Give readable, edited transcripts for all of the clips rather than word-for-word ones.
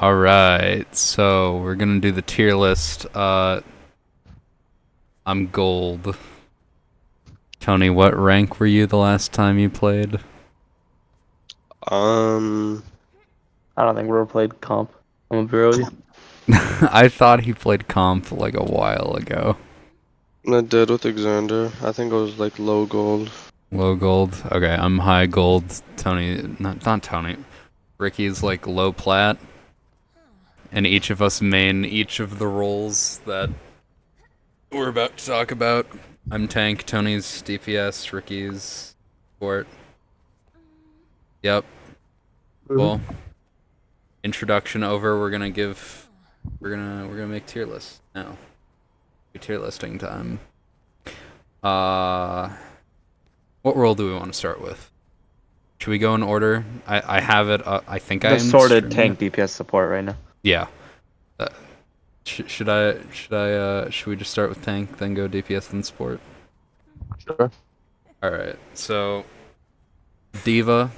Alright, so we're gonna do the tier list. I'm gold. Tony, what rank were you the last time you played? Um, I don't think we ever played comp. I'm gonna be real with you. I thought he played comp like a while ago. I did with Xander. I think I was like low gold. Low gold. Okay, I'm high gold. Tony, not Tony. Ricky's like low plat. And each of us main each of the roles that we're about to talk about. I'm tank, Tony's DPS, Ricky's support. Yep. Well, introduction over. We're gonna make tier lists now. Tier listing time. What role do we want to start with? Should we go in order? I have it. I think I The am sorted streaming tank DPS support right now. Yeah. Uh, should we just start with tank, then go DPS, then support? Sure. All right. So, Diva,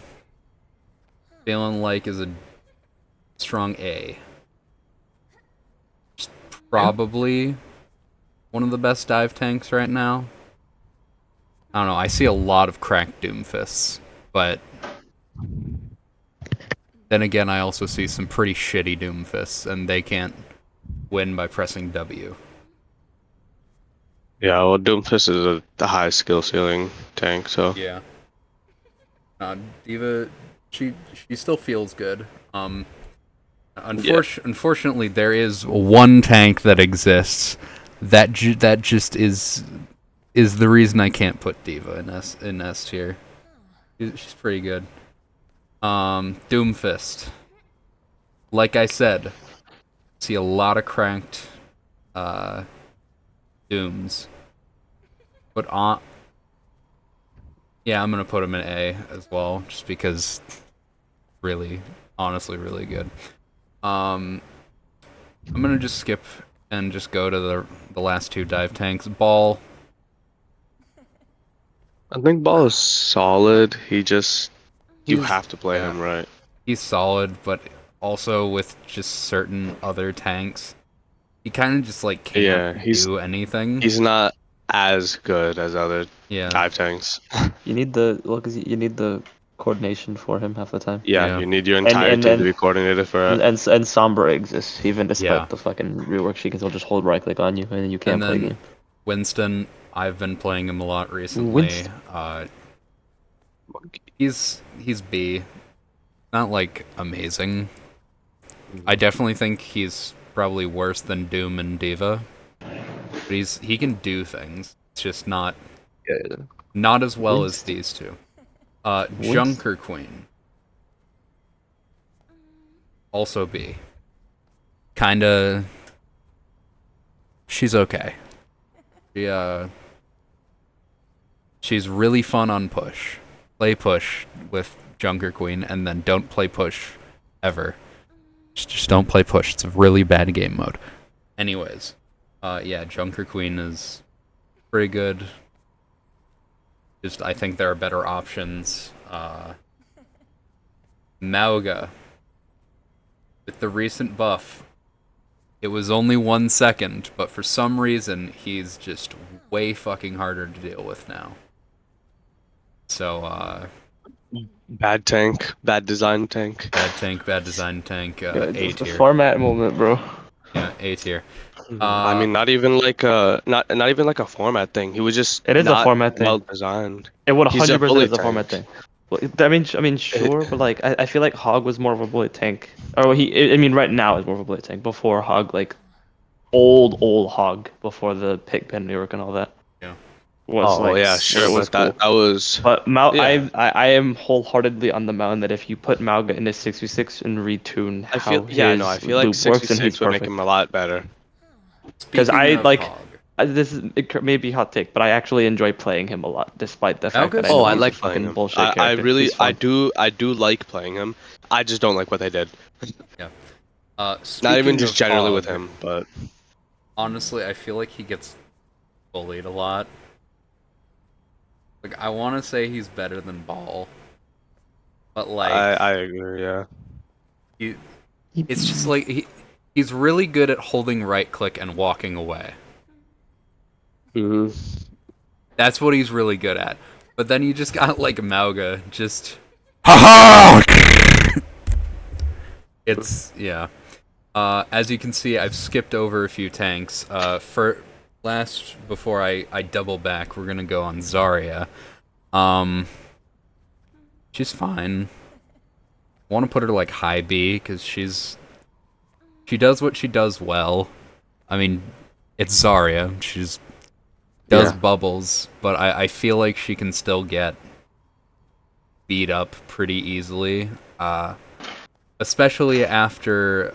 feeling like is a strong A. Probably one of the best dive tanks right now. I don't know. I see a lot of cracked Doomfists, but then again, I also see some pretty shitty Doomfists, and they can't win by pressing W. Yeah, well, Doomfist is the high skill ceiling tank, so. Yeah. Diva, she still feels good. Unfortunately, there is one tank that exists that just is the reason I can't put Diva in S tier. She's pretty good. Doomfist. Like I said, see a lot of cranked Dooms. But yeah, I'm gonna put him in A as well, just because really, honestly, really good. I'm gonna just skip and just go to the last two dive tanks. Ball. I think Ball is solid. You He's have to play yeah, him right. he's solid, but also with just certain other tanks, he kind of just like Yeah, can't do anything. he's not as good as other Yeah, dive tanks. You need you need the coordination for him half the time. Yeah, Yeah. you need your And entire and team to then be coordinated for and it. and Sombra exists even Yeah. despite the fucking rework. She can still just hold right click on you and then you can't And play then game. Winston, I've been playing him a lot recently. Winston. He's B. Not like amazing. I definitely think he's probably worse than Doom and Diva. But he can do things. It's just not as well as Winston. these two. Winston. Junker Queen. Also B. Kinda. She's okay. She's really fun on push. Play push with Junker Queen, and then don't play push ever. Just don't play push. It's a really bad game mode. Anyways, yeah, Junker Queen is pretty good. Just I think there are better options. Mauga. With the recent buff, it was only 1 second, but for some reason, he's just way fucking harder to deal with now. So, Bad tank, bad design tank. bad design tank, Yeah, A it's the tier. format moment, bro. Yeah, A tier. I mean, not even like a format thing. He was just It is a not format thing. well designed. It would He's a 100% bully is a format tank. thing. Well, I mean, sure, but like, I feel like Hog was more of a bullet tank. Or I mean, right now is more of a bullet tank. Before Hog, like, old Hog, before the Pigpen rework and all that. Yeah. Was Oh like, yeah, sure, it was but that cool. was But yeah. I am wholeheartedly on the mountain that if you put Mauga into 6v6 and retune I feel how yeah, no, his I feel like loop works, then he's 66 would make perfect. him a lot better. Because Speaking I of like. Hog, It may be hot take, but I actually enjoy playing him a lot, despite the fact that I Mauga's know I he's fun. a like playing fucking him. bullshit I character. really He's fun. I do like playing him. I just don't like what they did. Yeah. Not even Speaking just of generally with Hog, him, but honestly, I feel like he gets bullied a lot. Like, I want to say he's better than Ball, but like, I agree, yeah. he It's just like he's really good at holding right click and walking away. Mhm. That's what he's really good at. But then you just got like Mauga just ha. It's yeah. As you can see, I've skipped over a few tanks. Before I double back, we're gonna go on Zarya. She's fine. I want to put her like high B because she does what she does well. I mean, it's Zarya. She's does bubbles, but I feel like she can still get beat up pretty easily. Especially after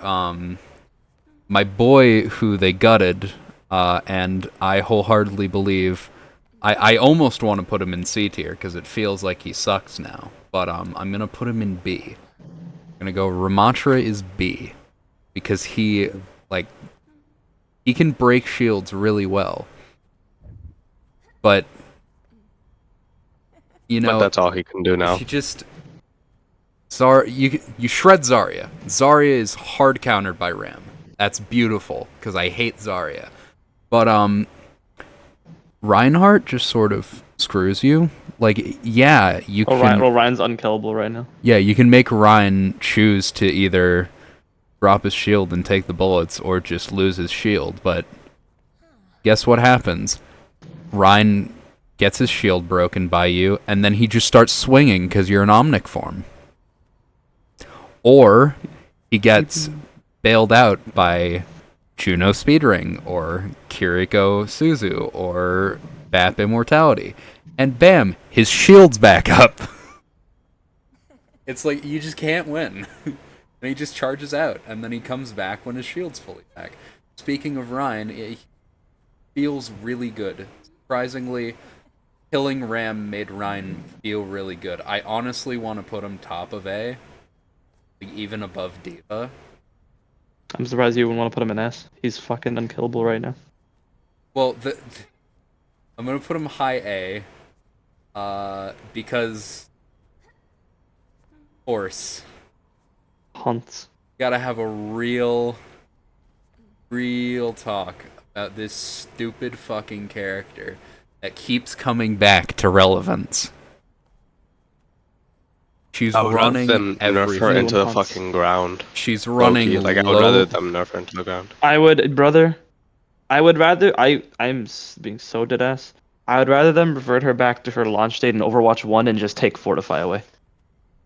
my boy who they gutted, and I wholeheartedly believe I almost want to put him in C tier because it feels like he sucks now. But I'm gonna put him in B. I'm gonna go Ramatra is B because he can break shields really well. But you know, But that's all he can do now. he just you shred Zarya. Zarya is hard countered by Ram. That's beautiful because I hate Zarya. But Reinhardt just sort of screws you. Like, yeah, you can. Ryan's unkillable right now. Yeah, you can make Ryan choose to either drop his shield and take the bullets or just lose his shield. But guess what happens? Ryan gets his shield broken by you, and then he just starts swinging because you're an Omnic form. Or he gets bailed out by Juno Speedring, or Kiriko Suzu, or Bap Immortality. And bam, his shield's back up. It's like, you just can't win. And he just charges out, and then he comes back when his shield's fully back. Speaking of Ryan, it feels really good. Surprisingly, killing Ram made Ryan feel really good. I honestly want to put him top of A, like even above Diva. I'm surprised you wouldn't want to put him in S. He's fucking unkillable right now. Well, I'm gonna put him high A, because horse. Hunts. Gotta have a real talk about this stupid fucking character that keeps coming back to relevance. She's I would rather running them nerf her everything. into the fucking ground. She's running Low-key. Like, I would low. rather them nerf her into the ground. I would rather. Being so dead ass. I would rather them revert her back to her launch date in Overwatch 1 and just take Fortify away.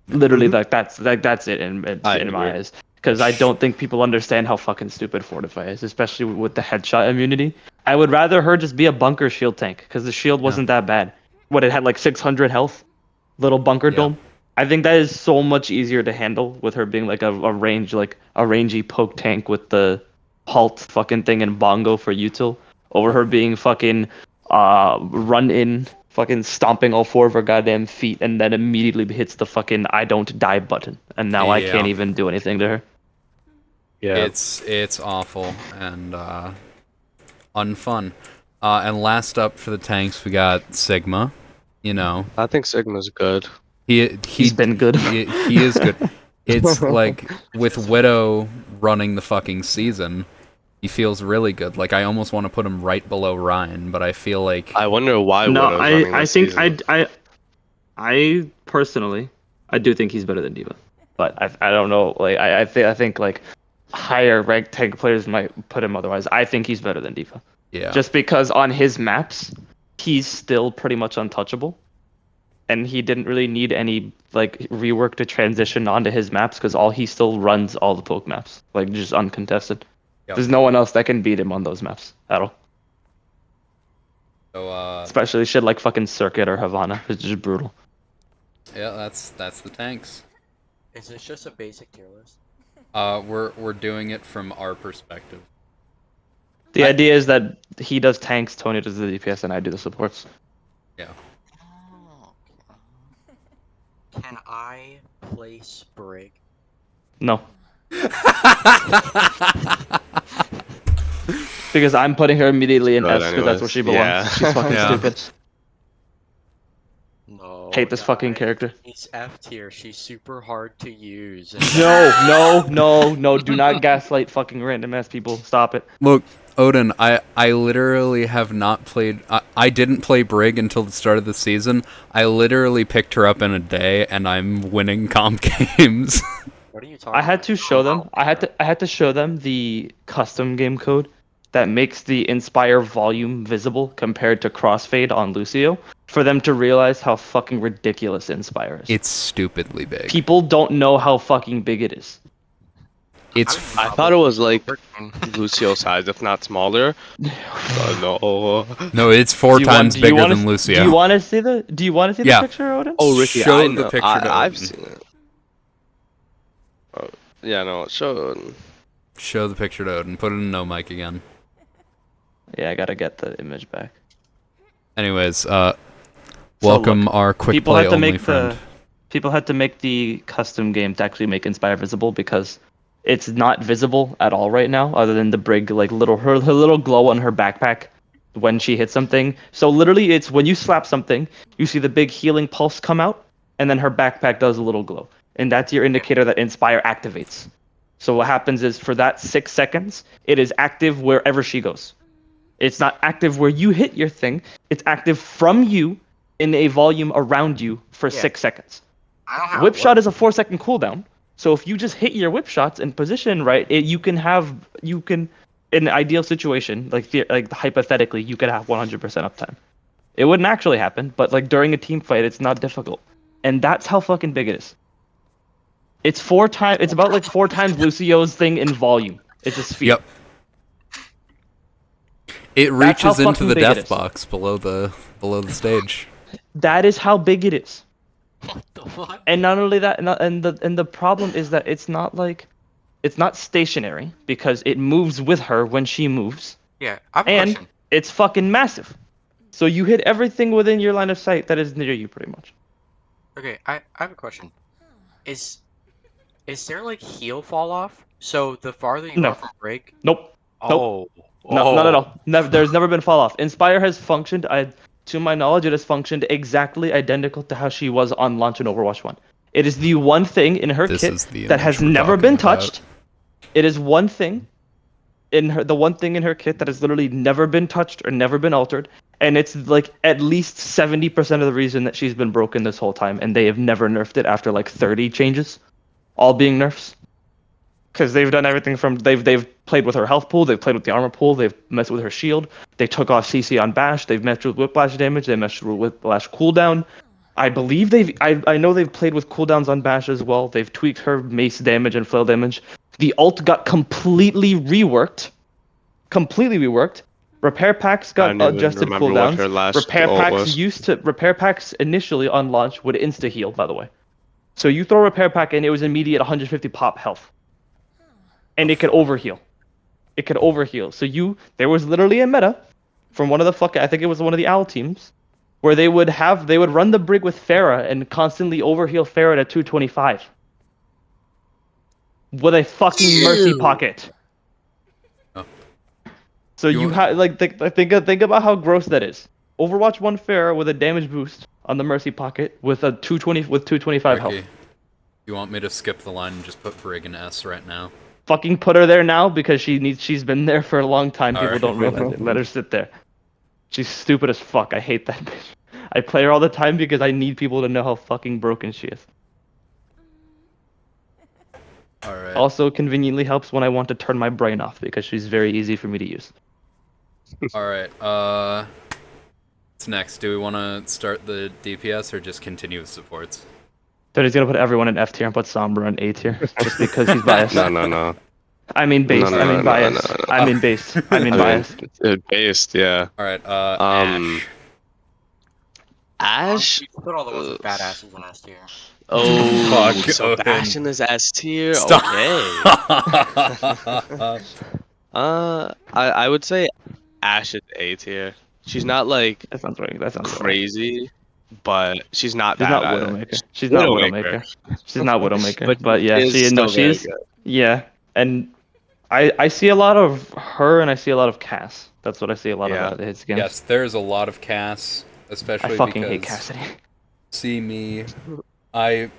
Literally, that's it in my eyes. Because I don't think people understand how fucking stupid Fortify is, especially with the headshot immunity. I would rather her just be a bunker shield tank, because the shield wasn't that bad. What, it had like 600 health? Little bunker dome? I think that is so much easier to handle with her being like a rangy poke tank with the halt fucking thing and bongo for util, over her being fucking run in, fucking stomping all four of her goddamn feet, and then immediately hits the fucking I don't die button, and now I can't even do anything to her. Yeah. It's awful and unfun. And last up for the tanks, we got Sigma. You know, I think Sigma's good. he's been good. He is good. It's like with Widow running the fucking season, he feels really good. Like, I almost want to put him right below Ryan, but I feel like I wonder why. No, Widow's running I this think season. I personally, I do think he's better than Diva, but I don't know. Like I think like higher ranked tank players might put him otherwise. I think he's better than Diva. yeah. Just because on his maps, he's still pretty much untouchable, and he didn't really need any like rework to transition onto his maps because he still runs all the poke maps, like just uncontested. Yep. There's no one else that can beat him on those maps at all. So Especially shit like fucking Circuit or Havana. It's just brutal. yeah, that's the tanks. Is this just a basic tier list? We're doing it from our perspective. The idea is that he does tanks, Tony does the DPS, and I do the supports. Yeah. Oh, can I play Sprig? No. Because I'm putting her immediately in Good S because that's where she belongs. yeah. She's fucking Yeah. stupid. No. Hate this fucking character. She's F tier. She's super hard to use. No. Do not gaslight fucking random ass people. Stop it. Look, Odin, I literally have not played... I didn't play Brig until the start of the season. I literally picked her up in a day, and I'm winning comp games. What are you talking I had to about? show them. I had to show them the custom game code that makes the Inspire volume visible compared to crossfade on Lucio for them to realize how fucking ridiculous Inspire is. It's stupidly big. People don't know how fucking big it is. It's... I thought it was like Lucio size, if not smaller. No. No, it's 4 times bigger than Do Lucio. you want to see the Yeah. picture, Odin? Oh, Ricky, Show I the know. picture to I've Odin. seen it. Oh, yeah, no, show. Show the picture to Odin. Put it in no mic again. Yeah, I gotta get the image back. Anyways, welcome our quick People play had to only make friend. people had to make the custom game to actually make Inspire visible because it's not visible at all right now, other than the Brig like her little glow on her backpack when she hits something. So literally, it's when you slap something, you see the big healing pulse come out, and then her backpack does a little glow, and that's your indicator that Inspire activates. So what happens is for that 6 seconds, it is active wherever she goes. It's not active where you hit your thing. It's active from you in a volume around you for 6 seconds. I don't have Whip shot is a 4-second cooldown. So if you just hit your whip shots in position right, you can in an ideal situation, like hypothetically, you could have 100% uptime. It wouldn't actually happen, but like during a team fight, it's not difficult, and that's how fucking big it is. It's 4 times. It's about like 4 times Lucio's thing in volume. It's a sphere. Yep. It That's how reaches into fucking the big it death is. box below the stage. That is how big it is. What the fuck? And not only that, and the problem is that it's not stationary because it moves with her when she moves, Yeah, I have a and question. it's fucking massive. So you hit everything within your line of sight that is near you, pretty much. Okay, I have a question. Is there like heal fall off? So the farther you No. go from break. Nope. Oh. No, not at all. There's never been fall off. Inspire has functioned. To my knowledge, it has functioned exactly identical to how she was on launch in Overwatch 1. It is the one thing in her This is kit the that image has we're never talking been about. touched. It is the one thing in her kit that has literally never been touched or never been altered, and it's like at least 70% of the reason that she's been broken this whole time, and they have never nerfed it after like 30 changes, all being nerfs. Because they've done everything from they've played with her health pool, they've played with the armor pool, they've messed with her shield, they took off CC on Bash, they've messed with whiplash damage, they messed with whiplash cooldown. I believe I know they've played with cooldowns on Bash as well. They've tweaked her mace damage and flail damage. The ult got completely reworked. Repair packs got I don't even adjusted remember what her cooldowns. last Repair ult packs was. repair packs initially on launch would insta heal, by the way. So you throw repair pack in, it was immediate 150 pop health. And it could overheal. So there was literally a meta from one of the I think it was one of the OWL teams, where they would run the Brig with Pharah and constantly overheal Pharah at 225. With a fucking mercy pocket. Oh. So you have think about how gross that is. Overwatch 1 Pharah with a damage boost on the mercy pocket with a 225 health. Ricky, you want me to skip the line and just put Brig in S right now? Fucking put her there now because she's been there for a long time. People Alright. don't realize it. Let her sit there. She's stupid as fuck. I hate that bitch. I play her all the time because I need people to know how fucking broken she is. Alright. Also conveniently helps when I want to turn my brain off because she's very easy for me to use. Alright, what's next? Do we want to start the DPS or just continue with supports? So he's gonna put everyone in F tier and put Sombra in A tier just because he's biased. No. I mean based. No, I mean biased. no. I mean based. I mean biased. Based, yeah. Alright, Ash. Ash? You put all the ones with badasses in S tier. Oh, Fuck, so Odin. Bastion is S tier? Stop. Okay. I would say Ash is A tier. She's not like That sounds right. crazy, but she's not She's bad not either. Widowmaker. She's not Widowmaker. Widowmaker. She's not Widowmaker. But But yeah, she is still very good. yeah, and I see a lot of her and I see a lot of Cass. That's what I see a lot Yeah. of his games. Yes, there's a lot of Cass, especially I fucking because hate Cassidy. see me, I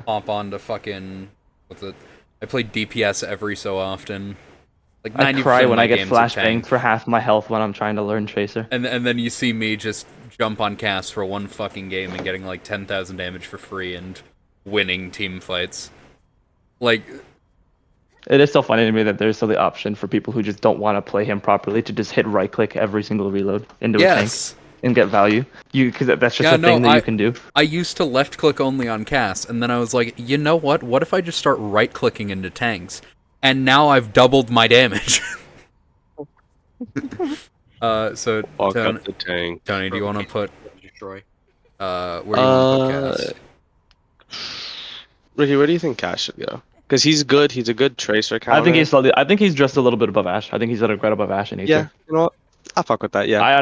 hop on to fucking I play DPS every so often. Like 90% I cry of when my I get games are flashbanged tank. for half my health when I'm trying to learn Tracer. And then you see me just jump on cast for one fucking game and getting like 10,000 damage for free and winning team fights. Like, It is so funny to me that there's still the option for people who just don't want to play him properly to just hit right click every single reload into a tank yes. and get value. Because that's just Yeah, a thing no, that you can do. I used to left click only on cast, and then I was like, you know what? What if I just start right clicking into tanks? And now I've doubled my damage. So Walk up the tank. Tony, do you want to put Destroy. where do you want to put cast? Ricky, where do you think Cash should go? Because he's good. He's a good tracer counter. I think he's just a little bit above Ash. I think he's at a grade above Ash in nature. Yeah, you know what? I fuck with that. Yeah. I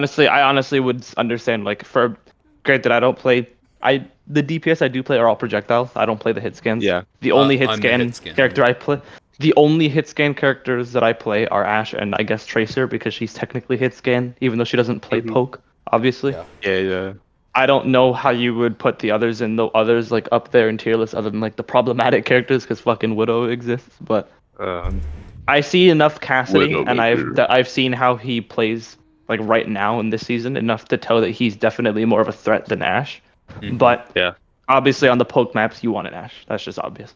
honestly would understand, like, for great that I don't play. The DPS I do play are all projectile. I don't play the hit scans. Yeah. The only hit I'm the scan hit scan. character I play. The only hit scan characters that I play are Ash and I guess Tracer because she's technically hit scan, even though she doesn't play poke, obviously. Yeah. Yeah. I don't know how you would put the others in the others like up there in tier list other than like the problematic characters because fucking Widow exists. But I see enough Cassidy and I've seen how he plays like right now in this season enough to tell that he's definitely more of a threat than Ash. Mhm. But Yeah. obviously on the poke maps you want an Ash. That's just obvious.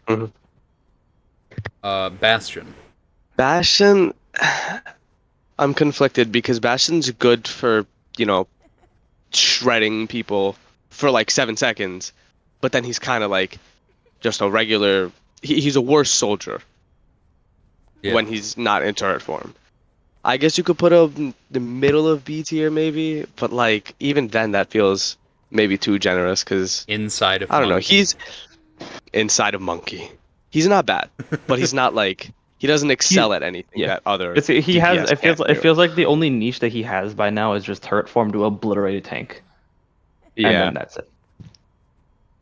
Bastion. Bastion, I'm conflicted because Bastion's good for, shredding people for like 7 seconds, but then he's kind of like just a regular. He's a worse soldier when he's not in turret form. I guess you could put him in the middle of B tier maybe, but like even then that feels maybe too generous because Inside of I don't know. Monkey. He's inside of Monkey. He's not bad, but he's not like he doesn't excel at anything that other. He has. DPS It feels. can't It do. feels like the only niche that he has by now is just turret form to obliterate a tank. And then that's it.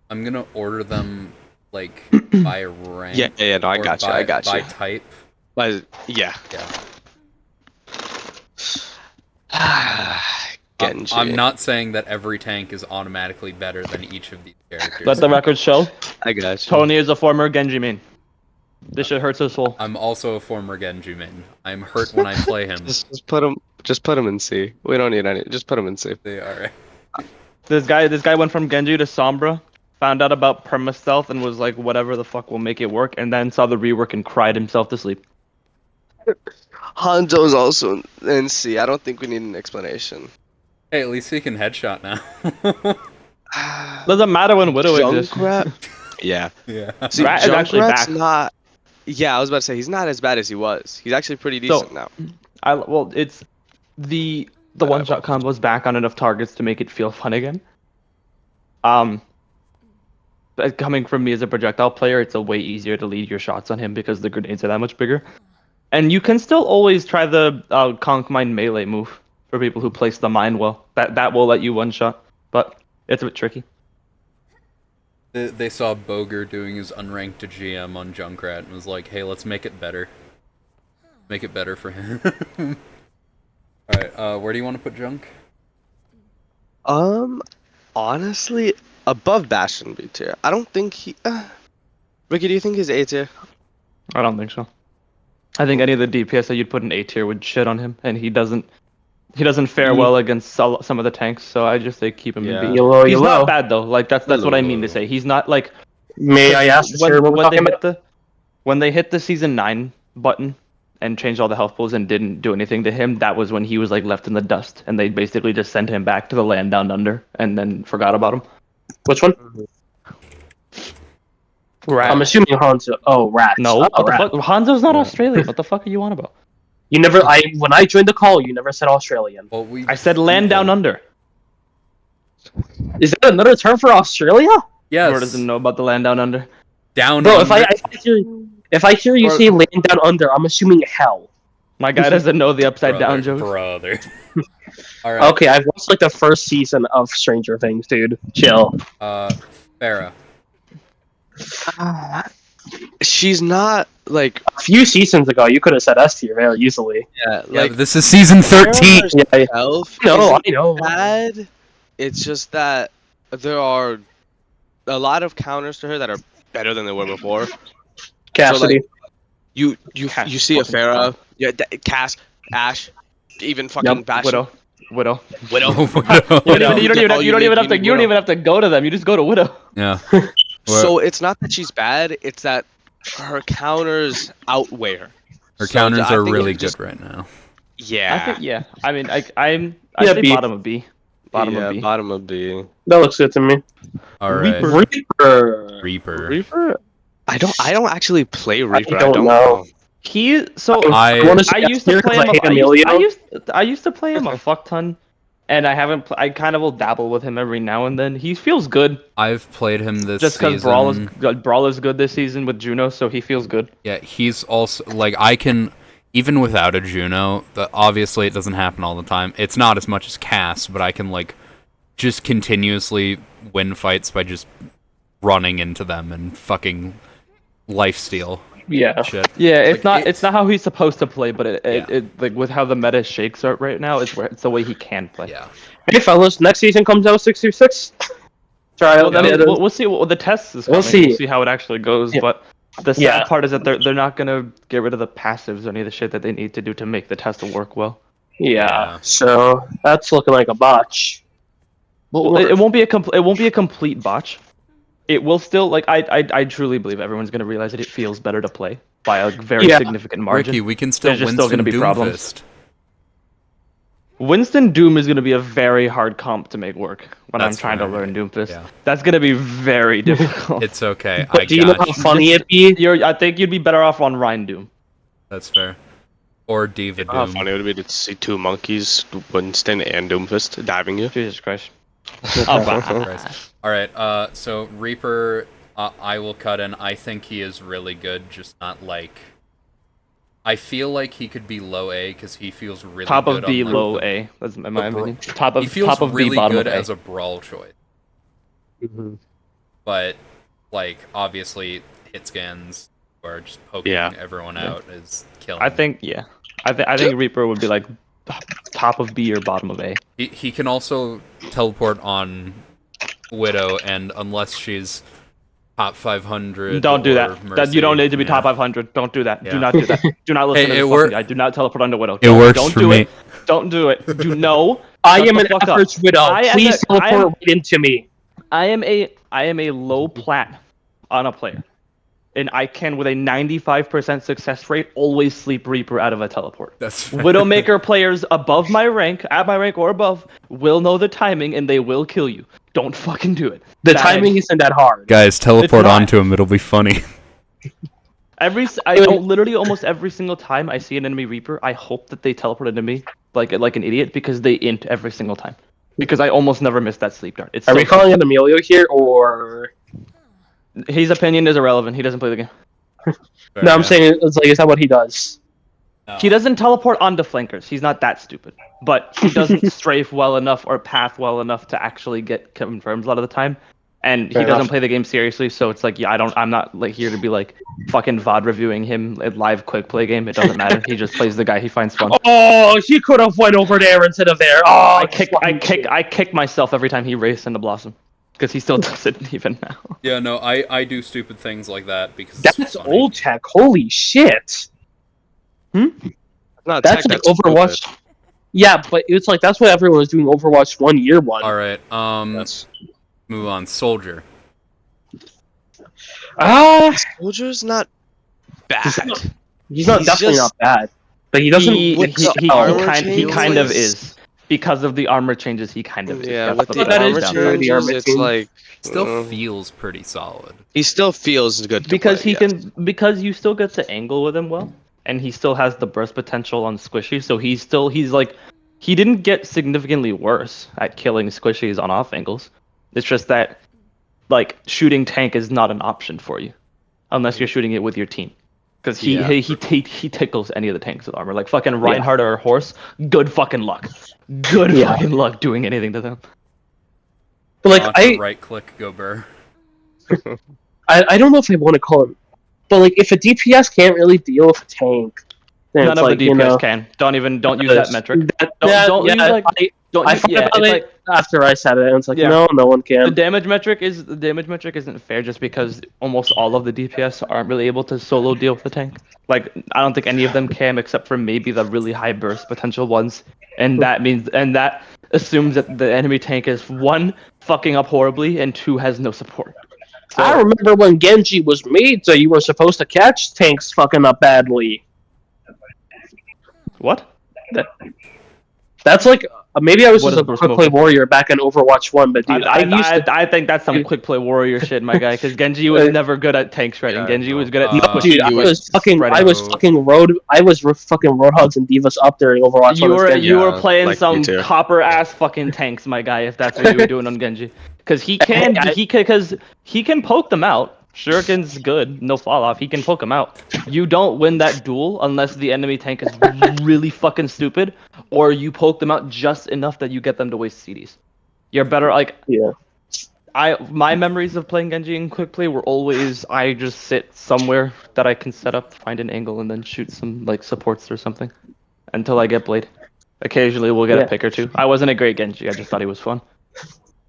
I'm gonna order them like by rank. Yeah. No, I or got you. by- I got by you. type. But yeah. Genji. I'm not saying that every tank is automatically better than each of these characters. Let the record show. I got you. Tony is a former Genji main. This shit hurts his soul. I'm also a former Genji main. I'm hurt when I play him. Just put him in C. We don't need any. Just put him in C. They are. This guy went from Genji to Sombra, found out about perma-stealth and was like, whatever the fuck will make it work, and then saw the rework and cried himself to sleep. Hanzo's also in C. I don't think we need an explanation. Hey, at least he can headshot now. Doesn't matter when Widow exists. Junkrat? Yeah. Yeah. See, Rat is actually Junkrat's back. not. Yeah, I was about to say he's not as bad as he was. He's actually pretty decent now. It's the one-shot combo's back on enough targets to make it feel fun again. But coming from me as a projectile player, it's a way easier to lead your shots on him because the grenades are that much bigger. And you can still always try the Conk Mine melee move for people who place the mine well. That will let you one-shot, but it's a bit tricky. They saw Boger doing his unranked to GM on Junkrat and was like, hey, let's make it better. Make it better for him. Alright, where do you want to put Junk? Honestly, above Bastion B tier. I don't think he. Ricky, do you think he's A tier? I don't think so. I think any of the DPS that you'd put in A tier would shit on him, and he doesn't fare well against some of the tanks. So I just say keep him in B. He's not bad though. Like that's what I mean to say. He's not like. May I ask sir, what we're talking about? When they hit the season 9 button and changed all the health pools and didn't do anything to him, that was when he was like left in the dust, and they basically just sent him back to the land down under and then forgot about him. Which one? Rat. I'm assuming Hanzo. Oh, Rat. No, Oh, what the Rat. fuck? Hanzo's not Australian. What the fuck are you on about? You never. When I joined the call, you never said Australian. Well, we I said land down under. Is that another term for Australia? Yes. Or doesn't know about the land down under. Down Bro, under. if I hear you say land down under, I'm assuming hell. My guy doesn't know the upside down joke. Brother. Alright. Okay, I've watched like the first season of Stranger Things, dude. Chill. Farah. She's not like. A few seasons ago, you could have said S tier very easily. Yeah, Yeah, like but this is season 13. Yeah, herself no, isn't I know. bad. It's just that there are a lot of counters to her that are better than they were before. Cassidy. You see a fucking Pharah, yeah, Cass, Ash, even fucking Yep, Bastion. Widow. Widow. You don't You even need Widow. have to go to them. You just go to Widow. Yeah. So it's not that she's bad; it's that her counters outweigh her. Her So counters I are think really it just- good right now. Yeah. I think yeah. I mean, I Yeah, say B. bottom of B. Bottom of B. Bottom of B. That looks good to me. All right. Reaper. Reaper. Reaper. I don't actually play Reaper. I don't don't know. know. He so I wanna I say used to here play 'cause him. I hate I Emilio. used to play him a fuck ton, and I haven't. I kind of will dabble with him every now and then. He feels good I've played him this just because season. Brawl is good this season with Juno, so he feels good. Yeah, he's also like I can even without a Juno. Obviously, it doesn't happen all the time. It's not as much as Cass, but I can like just continuously win fights by just running into them and fucking lifesteal Yeah. shit. Yeah, it's Like, not it's not how he's supposed to play, but Yeah. it like with how the meta shakes out right now, it's the way he can play. Yeah. Hey fellas, next season comes out 636. Try Well, out then the other. we'll see. Well, the test is We'll coming. see. How it actually goes. Yeah. But the sad Yeah. part is that they're not gonna get rid of the passives or any of the shit that they need to do to make the test work well. Yeah. So that's looking like a botch. Well, it won't be a complete botch. It will still like I truly believe everyone's gonna realize that it feels better to play by a very Yeah. significant margin. Ricky, we can still There's just Winston still gonna be problems. Doomfist. Winston Doom is gonna be a very hard comp to make work when That's I'm trying to fine. learn Doomfist. Yeah. That's gonna be very difficult. It's okay. But I do you know got how you. funny it'd be? I think you'd be better off on Rhine Doom. That's fair. Or Diva Doom. How funny would it be to see two monkeys, Winston and Doomfist, diving you? Jesus Christ. Christ. All right. So Reaper, I will cut in. I think he is really good, just not like. I feel like he could be low A because he feels really Top good of B, on, like, low the- A. That's in my the opinion. bro- Top He feels of really B, bottom good of A. as a brawl choice, Mhm. but like obviously hit scans or just poking everyone out is killing. I think I think Reaper would be like top of B or bottom of A. he can also teleport on Widow, and unless she's top 500, Don't do or that. Mercy, You don't need to be yeah. top 500. Don't do that. Yeah. Do not do that. Do not listen Hey, to it this work- fucking guy. Do not teleport onto Widow. It Don't, works don't for do me. it. Don't do it. Do no. I Shut am the an fuck up. efforts widow. I am Please a- I am- teleport right into me. I am a low plat on a player, and I can with a 95% success rate always sleep Reaper out of a teleport. That's fair. Widowmaker players above my rank, at my rank or above, will know the timing and they will kill you. Don't fucking do it. The That- timing isn't that hard. Guys, teleport not. onto him. It'll be funny. Literally almost every single time I see an enemy Reaper, I hope that they teleport into me like an idiot because they int every single time. Because I almost never miss that sleep dart. It's Are so we calling it Emilio here, or his opinion is irrelevant. He doesn't play the game. no? I'm saying it's like, is that what he does? No. He doesn't teleport onto flankers. He's not that stupid. But he doesn't strafe well enough or path well enough to actually get confirms a lot of the time. And Fair he doesn't enough. play the game seriously, so it's like, yeah, I'm not like here to be like fucking VOD reviewing him at live quick play game. It doesn't matter. He just plays the guy he finds fun. Oh, he could have went over there instead of there. Oh, I kick myself every time he raced into Blossom. Because he still does it even now. Yeah, no, I do stupid things like that because That's it's funny. old tech. Holy shit. Not That's tech, like Overwatch. stupid. Yeah, but it's like that's what everyone was doing Overwatch 1 year one. All right, That's move on. Soldier. Soldier's not bad. He's not He's definitely just- not bad, but he doesn't. He with the armor kind of changes- is. Because of the armor changes, he kind of is. Yeah, That's with the the that is armor downside. true, the armor changes, it's change. like Still feels pretty solid. he still feels good to Because play, he yes. because you still get to angle with him well, and he still has the burst potential on squishy. So he's like, he didn't get significantly worse at killing squishies on off angles. It's just that, like, shooting tank is not an option for you, unless you're shooting it with your team. Because he tickles any of the tanks with armor. Like fucking Reinhardt or Horse, good fucking luck. Good fucking luck doing anything to them. But like right click, go burr. I don't know if I want to call him, but like if a DPS can't really deal with a tank, then None it's of like, the DPS can. Don't use that metric. Don't use that. Don't I you, thought yeah, about it's it like after I said it, and it's like, Yeah. no one the can. damage metric isn't fair just because almost all of the DPS aren't really able to solo deal with the tank. Like I don't think any of them can except for maybe the really high burst potential ones. And that assumes that the enemy tank is one, fucking up horribly, and two, has no support. So I remember when Genji was made, so you were supposed to catch tanks fucking up badly. what? That's like maybe I was What just is a burst quick play movement? warrior back in Overwatch 1, but dude, I used to. I think that's some quick play warrior shit, my guy. Because Genji was never good at tank shredding. Yeah, Genji no. was good at No, pushing, Dude, I like, was fucking So- fucking roadhogs and divas up there in Overwatch 1 as Genji. You were Yeah, playing like me some too. copper ass fucking tanks, my guy. If that's what you were doing on Genji, because he can poke them out. Shuriken's good, no fall off. He can poke them out. You don't win that duel unless the enemy tank is really fucking stupid, or you poke them out just enough that you get them to waste CDs. You're better like Yeah. my memories of playing Genji in quick play were always I just sit somewhere that I can set up, find an angle, and then shoot some like supports or something until I get blade. Occasionally we'll get Yeah. a pick or two. I wasn't a great Genji. I just thought he was fun.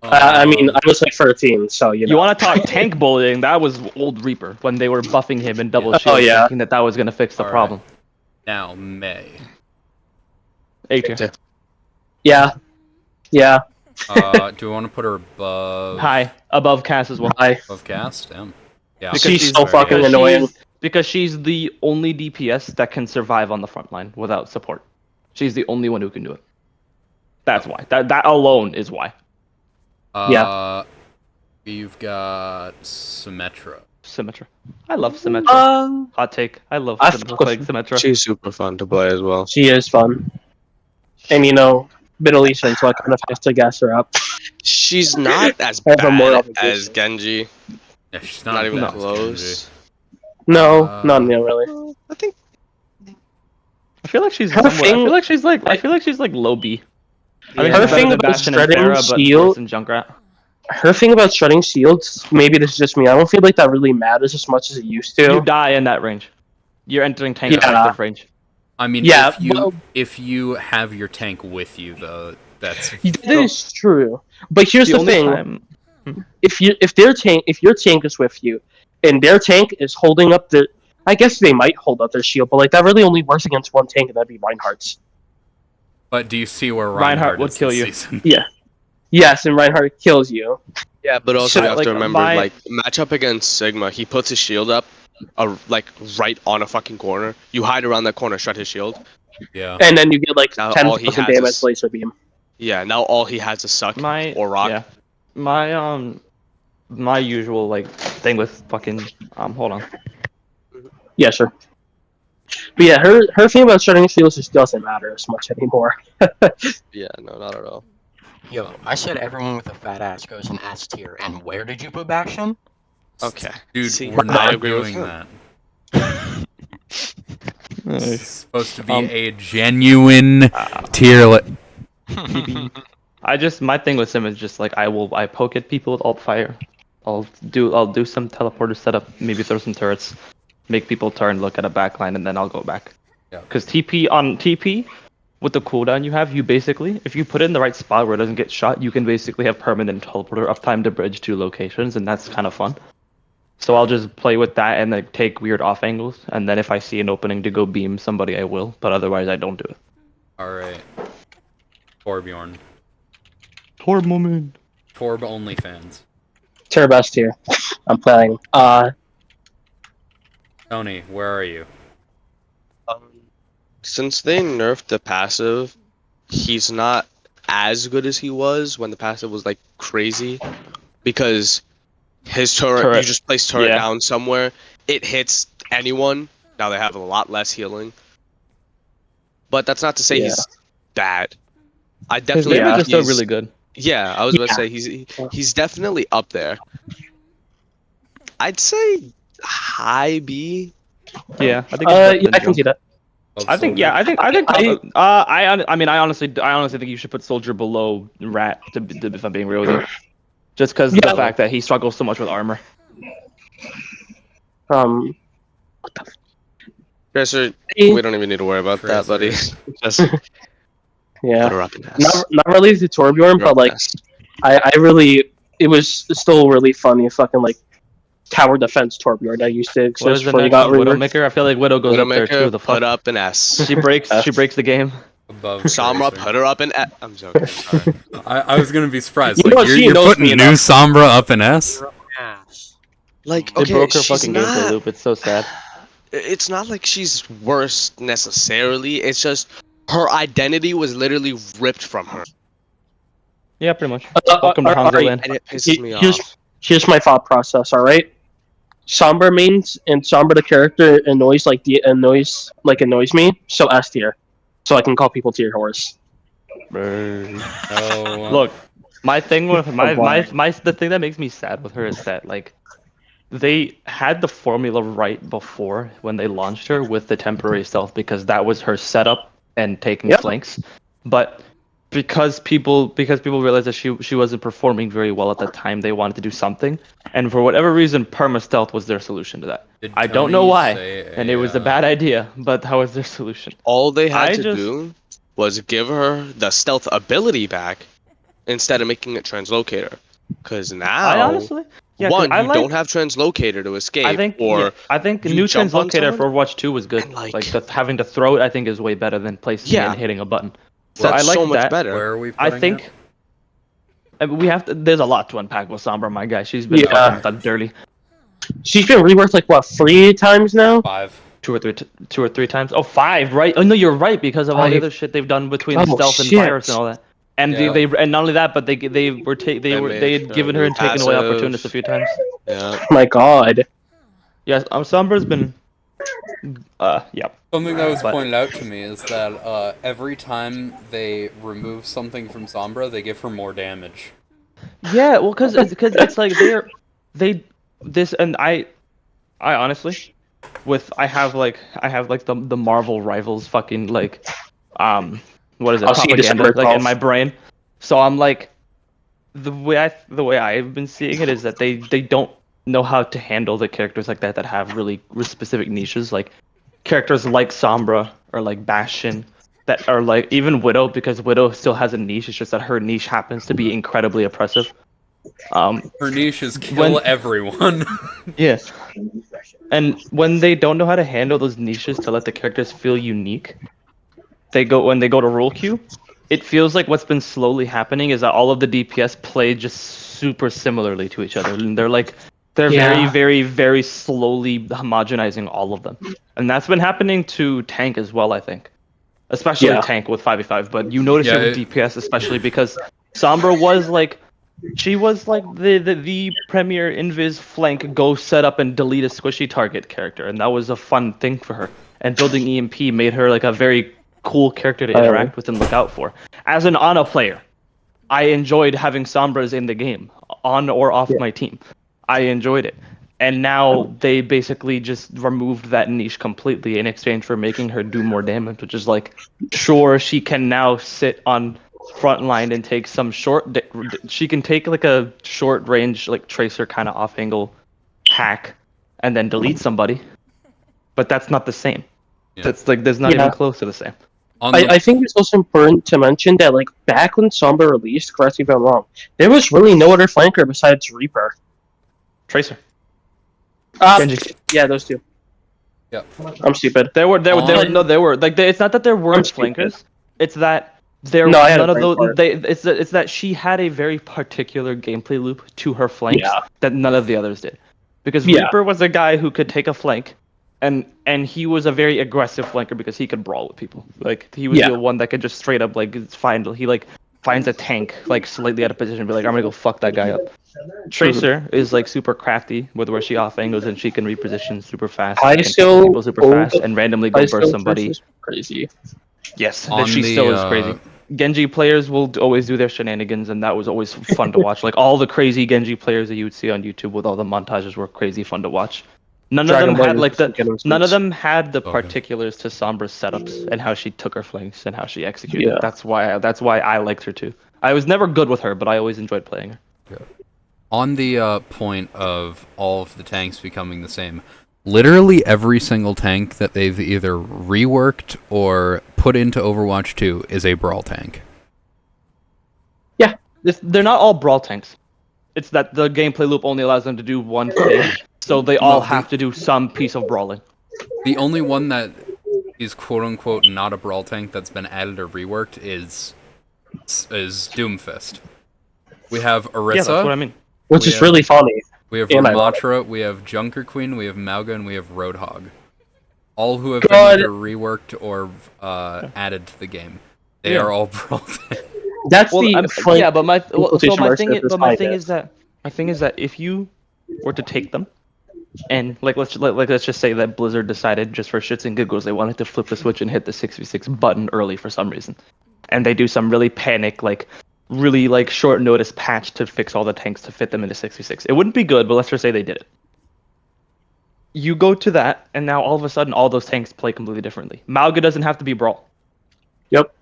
I mean, I was like 13, so you know. You want to talk tank bullying? That was old Reaper when they were buffing him in double Yeah. shield, Oh, yeah. thinking that was gonna fix the All right. problem. now May. A tier. Yeah. Yeah. Do we want to put her above High above Cass as well. above cast? Damn. Yeah. Because She's she's- so Very fucking good. annoying. Because she's the only DPS that can survive on the front line without support. She's the only one who can do it. That's why. That alone is why. You've got Symmetra. Symmetra. I love Symmetra. Uh, Hot take. I love I Symmetra fuck with playing Symmetra. She's super fun to play as well. she is fun. And you know, Middle Eastern, so I kind of have to gas her up. She's not as I have a moral bad as Genji. Yeah, she's Not not even bad as close. No, Uh, not really. I think I feel like she's Her somewhat, I thing- feel like she's like low B. I mean, Her she's better thing than about Bastion and shredding Pharah, but shield- worse than Junkrat. Her thing about shredding shields, maybe this is just me, I don't feel like that really matters as much as it used to. You die in that range. You're entering tank Yeah. effective range. I mean, Yeah, if well- if you have your tank with you, though, that's That is true. But here's the only thing. time- If your tank is with you, and their tank is holding up their, I guess they might hold up their shield, but like that really only works against one tank, and that'd be Reinhardt's. But do you see where Reinhardt would is kill this you. season? Yes, and Reinhardt kills you. yeah, but also So, you have like, to remember my- like matchup against Sigma. He puts his shield up, like right on a fucking corner. You hide around that corner, shut his shield. Yeah. And then you get like Now all 10,000 he has damage is- laser beam. Yeah, now all he has is suck My or rock. Yeah. My usual like thing with fucking hold on. Yeah, sure. But yeah, her thing about shredding shields just doesn't matter as much anymore. Yeah, no, not at all. Yo, I said everyone with a fat ass goes in S tier, and where did you put Bastion? Okay. Dude, See, we're I not agree with doing him. that. It's supposed to be a genuine tier list. My thing with Sim is just like I poke at people with alt fire. I'll do some teleporter setup, maybe throw some turrets, make people turn, look at a backline, and then I'll go back. Yeah. Because TP with the cooldown you have, you basically, if you put it in the right spot where it doesn't get shot, you can basically have permanent teleporter uptime to bridge two locations, and that's kind of fun. So I'll just play with that and like take weird off angles, and then if I see an opening to go beam somebody, I will. But otherwise, I don't do it. Alright. Torbjorn. Poor moment. Torb OnlyFans. Tier best tier. I'm playing. Tony, where are you? Since they nerfed the passive, he's not as good as he was when the passive was like crazy, because his turret. You just place turret Yeah. down somewhere, it hits anyone. Now they have a lot less healing, but that's not to say he's bad. I His definitely damage think is still he's- really good. Yeah, I was about to Yeah. say he's definitely up there. I'd say high B. Yeah, I think. yeah, I can see that. I think. Yeah, I think. I honestly think you should put Soldier below Rat. If I'm being real with you, just because Yeah. the fact that he struggles so much with armor. Tracer, Eh, we don't even need to worry about that, buddy. Tracer. Just Yeah. Put her up in S. Not really the Torbjorn, Put her but up in like S. I really it was still really funny fucking like tower defense Torbjorn that used to What exist is the before he next got one? reworked. Widowmaker. I feel like Widow goes up there too. Widowmaker, The put fuck. up in S. She breaks the game. Above Sombra, Tracer. put her up in S. I'm joking. Sorry. I was gonna be surprised. You know Like what, she you're knows putting me new enough. Sombra up in S. Ass. Like, They okay, broke her she's fucking gameplay not. loop. It's so sad. It's not like she's worse necessarily. It's just her identity was literally ripped from her, Yeah, pretty much. Welcome to Hanzo Land. and it pisses me Here's off. here's my thought process. All right, Sombra mains and Sombra the character annoys me. So S tier, so I can call people tier horse. Oh, Look, my thing with Why? the thing that makes me sad with her is that like they had the formula right before when they launched her with the temporary stealth because that was her setup and taking Yep. flanks, but because people realized that she wasn't performing very well at that time, they wanted to do something, and for whatever reason, perma stealth was their solution to that. did I don't know Tony why, say and it was a bad idea, but that was their solution. All they had I to just- do was give her the stealth ability back instead of making it translocator. Because now, I honestly, yeah, 'cause one, I you like, don't have translocator to escape, I think, or yeah, I think you new jump on translocator someone, for Overwatch 2 was good. and, Like, like- having to throw it, I think is way better than placing it Yeah. and hitting a button. So that's I like so much that. better. Where are we? I Putting think it? we have to. There's a lot to unpack with Sombra, my guy. She's been Yeah. fucking done dirty She's been reworked like what 3 times now. 5. two or three times. Oh, 5, right? Oh no, you're right because of all the 5. other shit they've done between Oh, stealth and shit. virus and all that. And Yeah. they and not only that, but they had given her and taken away passive. opportunists a few times. Yeah. My God. Yes, Sombra's been. Yeah. Something that was But- pointed out to me is that every time they remove something from Sombra, they give her more damage. Yeah, well, because it's like I honestly, I have like the Marvel Rivals fucking like, what is it, I'll see you propaganda December like in 12th. my brain, so I'm like, the way I've been seeing it is that they don't know how to handle the characters like that have really specific niches, like characters like Sombra or like Bastion. That are like even Widow, because Widow still has a niche. It's just that her niche happens to be incredibly oppressive. Her niche is kill When- everyone. Yes. And when they don't know how to handle those niches to let the characters feel unique, when they go to role queue, it feels like what's been slowly happening is that all of the DPS play just super similarly to each other. And they're very, Yeah. very, very slowly homogenizing all of them. And that's been happening to tank as well, I think. Especially Yeah. tank with 5v5, but you notice Yeah, it with DPS especially because Sombra was like the premier invis flank go set up and delete a squishy target character, and that was a fun thing for her. And building EMP made her like a very cool character to interact with and look out for. As an Ana player, I enjoyed having Sombras in the game, on or off my team. I enjoyed it. And now they basically just removed that niche completely in exchange for making her do more damage, which is like, sure, she can now sit on front line and take some she can take like a short range like tracer kind of off angle hack and then delete somebody, but that's not the same. Yeah. That's like there's not Yeah. even close to the same. On the, I think it's also important to mention that like back when Sombra released, correct me if I'm wrong, there was really no other flanker besides Reaper. Tracer. Genji. Yeah, those two. Yeah. I'm stupid. There were On- it's not that there weren't I'm stupid. flankers. It's that there No, I had none a of brain those. fart. It's that she had a very particular gameplay loop to her flanks Yeah. that none of the others did. Because Yeah. Reaper was a guy who could take a flank, and he was a very aggressive flanker because he could brawl with people. Like he was Yeah. the one that could just straight up like finds a tank like slightly out of position and be like, I'm gonna go fuck that guy up. Tracer is like super crafty with where she off angles and she can reposition super fast. I and can still- kill people super fast and randomly go burst somebody. Crazy. Yes, On that she the, still is crazy. Genji players will always do their shenanigans, and that was always fun to watch. Like all the crazy Genji players that you would see on YouTube with all the montages were crazy fun to watch. None of them had like none of them had the Okay. particulars to Sombra's setups and how she took her flanks and how she executed. Yeah. That's why I liked her too. I was never good with her, but I always enjoyed playing her. On the point of all of the tanks becoming the same, literally every single tank that they've either reworked or put into Overwatch 2 is a brawl tank. They're not all brawl tanks. It's that the gameplay loop only allows them to do one thing, so they all have to do some piece of brawling. The only one that is quote-unquote not a brawl tank that's been added or reworked is Doomfist. We have Orisa. Yeah, that's what I mean. Which is really funny. We have and ironic. Ramatra, we have Junker Queen, we have Mauga, and we have Roadhog. All who have God. been either reworked or added to the game. They are all brawl tanks. That's the funny. Yeah, but my quotation marks thing that this my high thing is. is that if you were to take them and let's just say that Blizzard decided just for shits and giggles they wanted to flip the switch and hit the 6v6 button early for some reason, and they do some really really short notice patch to fix all the tanks to fit them into 6v6. It wouldn't be good, but let's just say they did it. You go to that, and now all of a sudden all those tanks play completely differently. Mauga doesn't have to be brawl. Yep.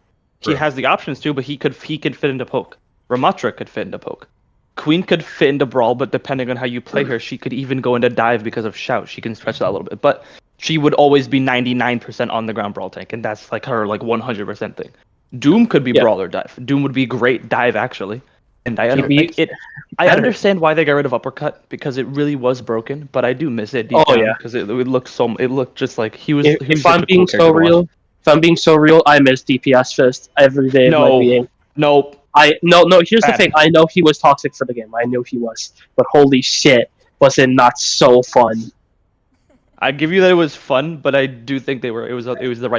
He has the options to, but he could fit into poke. Ramatra could fit into poke. Queen could fit into brawl, but depending on how you play her, she could even go into dive because of shout. She can stretch that a little bit, but she would always be 99% on the ground brawl tank, and that's like her 100% thing. Doom could be brawl or dive. Doom would be great dive actually, and I understand why they got rid of uppercut because it really was broken, but I do miss it deep down because it looked just like he was. If I'm being so real. If I'm being so real, I miss DPS Fist every day of my being. Nope. No. Here's the thing. I know he was toxic for the game. I knew he was, but holy shit, was it not so fun? I give you that it was fun, but I do think it was the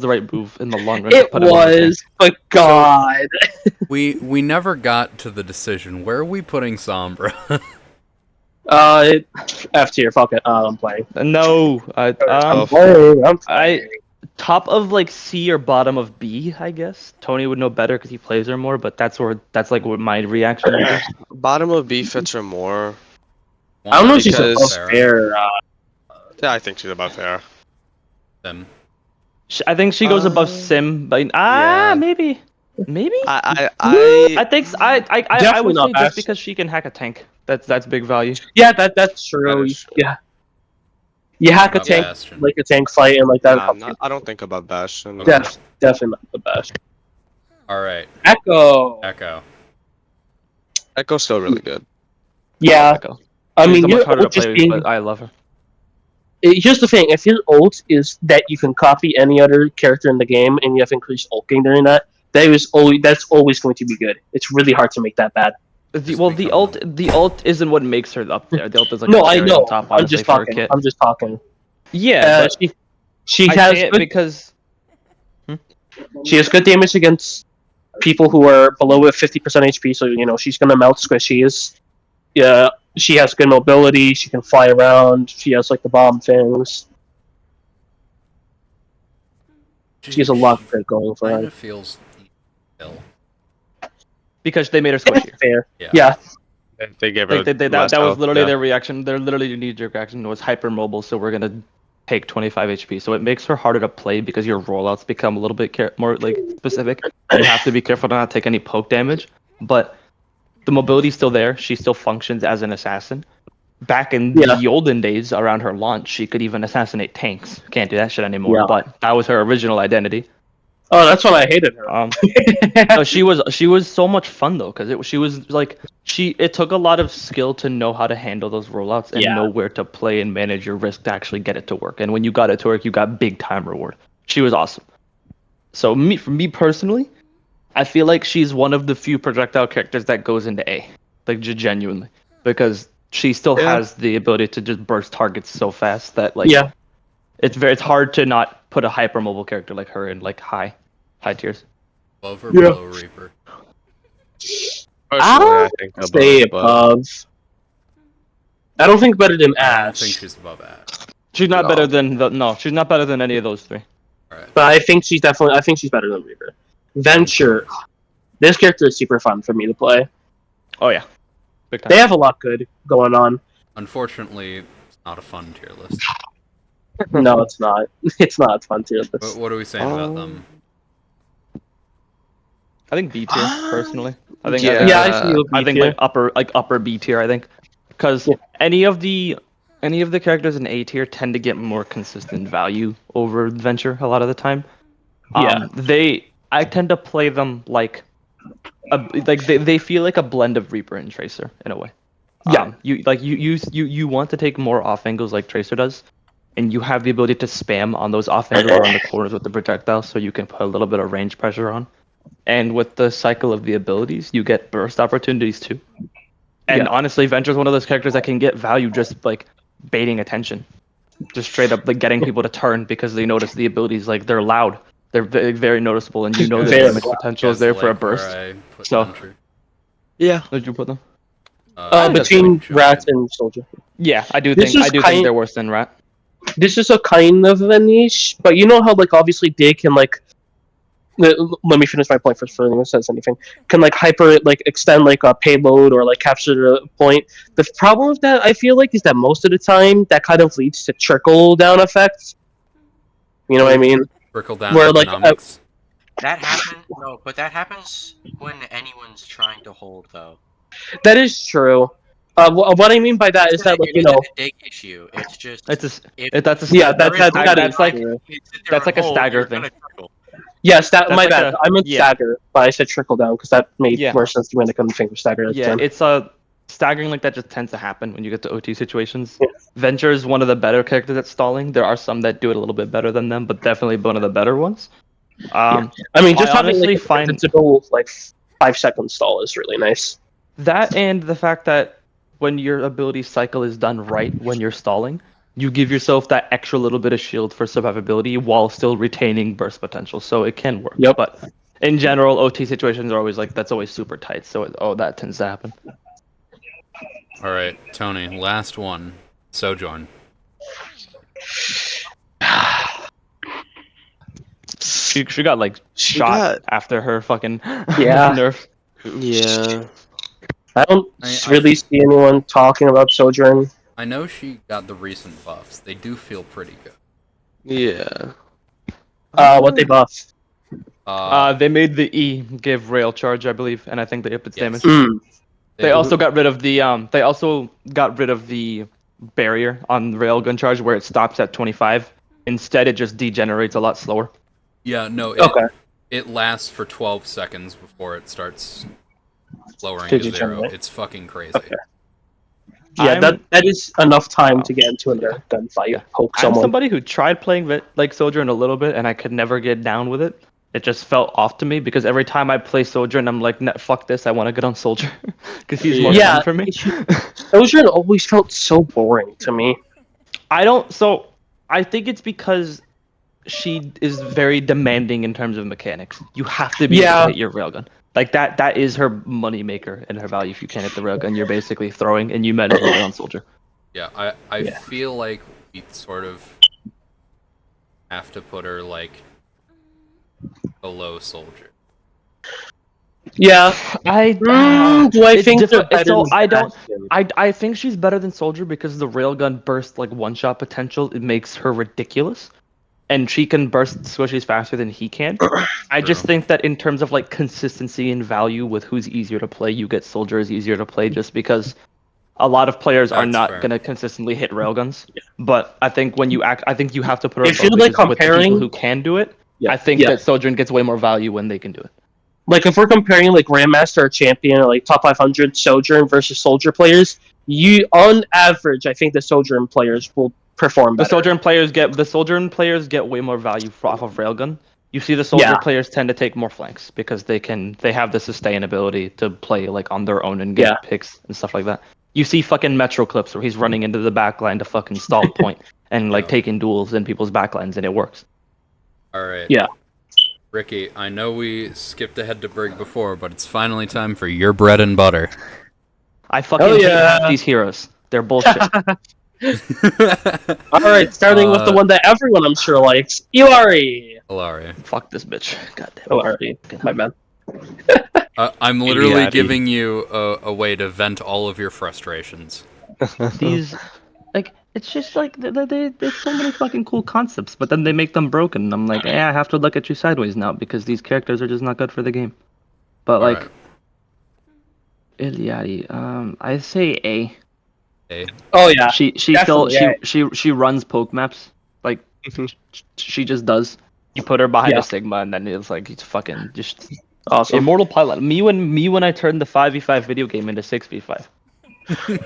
right move in the long run. It was, but God. We never got to the decision. Where are we putting Sombra? F tier. Fuck it. I'm playing. No. I'm playing. Top of C or bottom of B, I guess. Tony would know better because he plays her more, but that's what my reaction is. Bottom of B fits her more. I don't know if she's above fair. Yeah, I think she's above fair. I think she goes above Sim, but maybe. I think I would say just because she can hack a tank. That's big value. Yeah, that's true. Yeah. You hack a tank, like a tank fight, and like that. I don't think about Bastion. Definitely not the best. Alright. Echo's still really good. Yeah. Echo. I mean, much harder to play with, but I love her. Here's the thing: if your ult is that you can copy any other character in the game, and you have increased ult gain during that, that's always going to be good. It's really hard to make that bad. The ult isn't what makes her up there. The ult is no, I know. I'm just talking. Yeah, she has good, because she has good damage against people who are below 50% HP. So she's gonna melt squishies. Yeah, she has good mobility. She can fly around. She has the bomb things. She has a lot of good going for her. Feels ill. Because they made her squishier. Fair. Yeah. They gave her that was literally their reaction. Their literally knee-jerk reaction was hypermobile, so we're gonna take 25 HP. So it makes her harder to play because your rollouts become a little bit more specific. You have to be careful to not take any poke damage, but the mobility's still there. She still functions as an assassin. Back in the olden days, around her launch, she could even assassinate tanks. Can't do that shit anymore. But that was her original identity. Oh, that's why I hated her. No, she was so much fun though, because it took a lot of skill to know how to handle those rollouts and know where to play and manage your risk to actually get it to work. And when you got it to work, you got big time reward. She was awesome. So for me personally, I feel like she's one of the few projectile characters that goes into A, genuinely, because she still has the ability to just burst targets so fast that it's hard to not put a hypermobile character like her in high tiers. Above or below Reaper? I think stay above. I don't think better than Ash. I don't think she's above Ash. She's not better than she's not better than any of those three. Right. But I think she's better than Reaper. Venture. This character is super fun for me to play. Oh yeah. Big time. They have a lot good going on. Unfortunately, it's not a fun tier list. No, it's not. It's not a fun tier list. What are we saying about them? I think B tier, personally. I think I think upper B tier. I think because any of the characters in A tier tend to get more consistent value over Venture a lot of the time. Yeah. I tend to play them like they feel like a blend of Reaper and Tracer in a way. Yeah. You want to take more off angles like Tracer does, and you have the ability to spam on those off angles around the corners with the projectile, so you can put a little bit of range pressure on. And with the cycle of the abilities, you get burst opportunities too. And honestly, Venture's one of those characters that can get value just like baiting attention, just straight up like getting people to turn because they notice the abilities. Like they're loud, they're very noticeable, and you know the Very damage loud. potential is there for a Like where burst. I put So- Venture? Yeah. Where'd you put them? I think that's Between pretty Rat and Soldier. Yeah, I do This think is they're worse than Rat. This is a kind of a niche, but you know how like obviously they can like. Let me finish my point first before anyone says anything. Can like hyper like extend like a payload or like capture a point. The problem with that I feel like is that most of the time that kind of leads to trickle down effects. You know what I mean? Trickle down Where, like, economics. That happens. No, but that happens when anyone's trying to hold, though. That is true. What I mean by that is that like It isn't a dig issue. It's just That's a if that's a Yeah, that's that that's like true. you sit there that's and like a hold, stagger you're thing. gonna trickle. Yes, That's my like bad. I meant yeah. stagger, but I said trickle down because that made Yeah. more sense to me. And I couldn't think of stagger at the Yeah, time. it's staggering like that just tends to happen when you get to OT situations. Yeah. Venture is one of the better characters at stalling. There are some that do it a little bit better than them, but definitely one of the better ones. I mean, just I having honestly like find- to go like 5 second stall is really nice. That and the fact that when your ability cycle is done right when you're stalling, you give yourself that extra little bit of shield for survivability while still retaining burst potential, so it can work. Yep. But in general, OT situations are always like that's always super tight, so that tends to happen. All right, Tony, last one. Sojourn. She got like shot after her fucking Yeah. nerf. Yeah. I don't I- really see anyone talking about Sojourn. I know she got the recent buffs. They do feel pretty good. Yeah. What they buff? They made the E give rail charge, I believe, and I think they upped its Yes. damage. They also got rid of the barrier on railgun charge where it stops at 25. Instead, it just degenerates a lot slower. Yeah, no, Okay. it lasts for 12 seconds before it starts lowering To to 0. degenerate. It's fucking crazy. Okay. Yeah, I'm- that is enough time to get into a gunfight. Yeah. Poke I'm someone. somebody who tried playing like Sojourn a little bit, and I could never get down with it. It just felt off to me because every time I play Sojourn, I'm like, fuck this, I want to get on Soldier because he's more Yeah. fun for me. Sojourn always felt so boring to me. I think it's because she is very demanding in terms of mechanics. You have to be able Yeah. to hit your railgun. Like that is her money maker and her value. If you can't hit the railgun, you're basically throwing, and you might as well get on Soldier. Yeah, I Yeah. feel like we sort of have to put her, like, below Soldier. Yeah. Do I It's think they're different. better So than I don't. Bastion? I think she's better than Soldier because the railgun burst like one-shot potential. It makes her ridiculous, and she can burst squishies faster than he can. I just True. think that in terms of like consistency and value with who's easier to play, you get Soldier is easier to play just because a lot of players are That's not fair. gonna consistently hit railguns. But I think when you I think you have to put her I feel above like because with the comparing- people who can do it. Yeah. I think Yeah. that Sojourn gets way more value when they can do it. Like if we're comparing like Grandmaster or Champion or like top 500 Sojourn versus Soldier players, you on average, I think the Sojourn players will perform The better. Sojourn players get way more value off of railgun. You see the Soldier Yeah. players tend to take more flanks because they have the sustainability to play like on their own and get Yeah. picks and stuff like that. You see fucking Metro clips where he's running into the backline to fucking stall point and like Yeah. taking duels in people's backlines and it works. Alright. Yeah. Ricky, I know we skipped ahead to Brig before, but it's finally time for your bread and butter. I fucking Oh, hate yeah. half these heroes. They're bullshit. All right, starting with the one that everyone I'm sure likes, Iwari. Hilari. Fuck this bitch. God damn. Iwari, my bad. I'm literally Idiotic. giving you a way to vent all of your frustrations. These like it's just like there's so many fucking cool concepts, but then they make them broken. And I'm like, I have to look at you sideways now because these characters are just not good for the game. But like, Alright. Iliadi, I say A. Hey. Oh yeah, She still definitely A. she runs poke maps like Mhm. she just does. You put her behind Yeah. a Sigma, and then it's like it's fucking just Awesome. immortal pylon. Me when I turned the 5v5 video game into 6v5.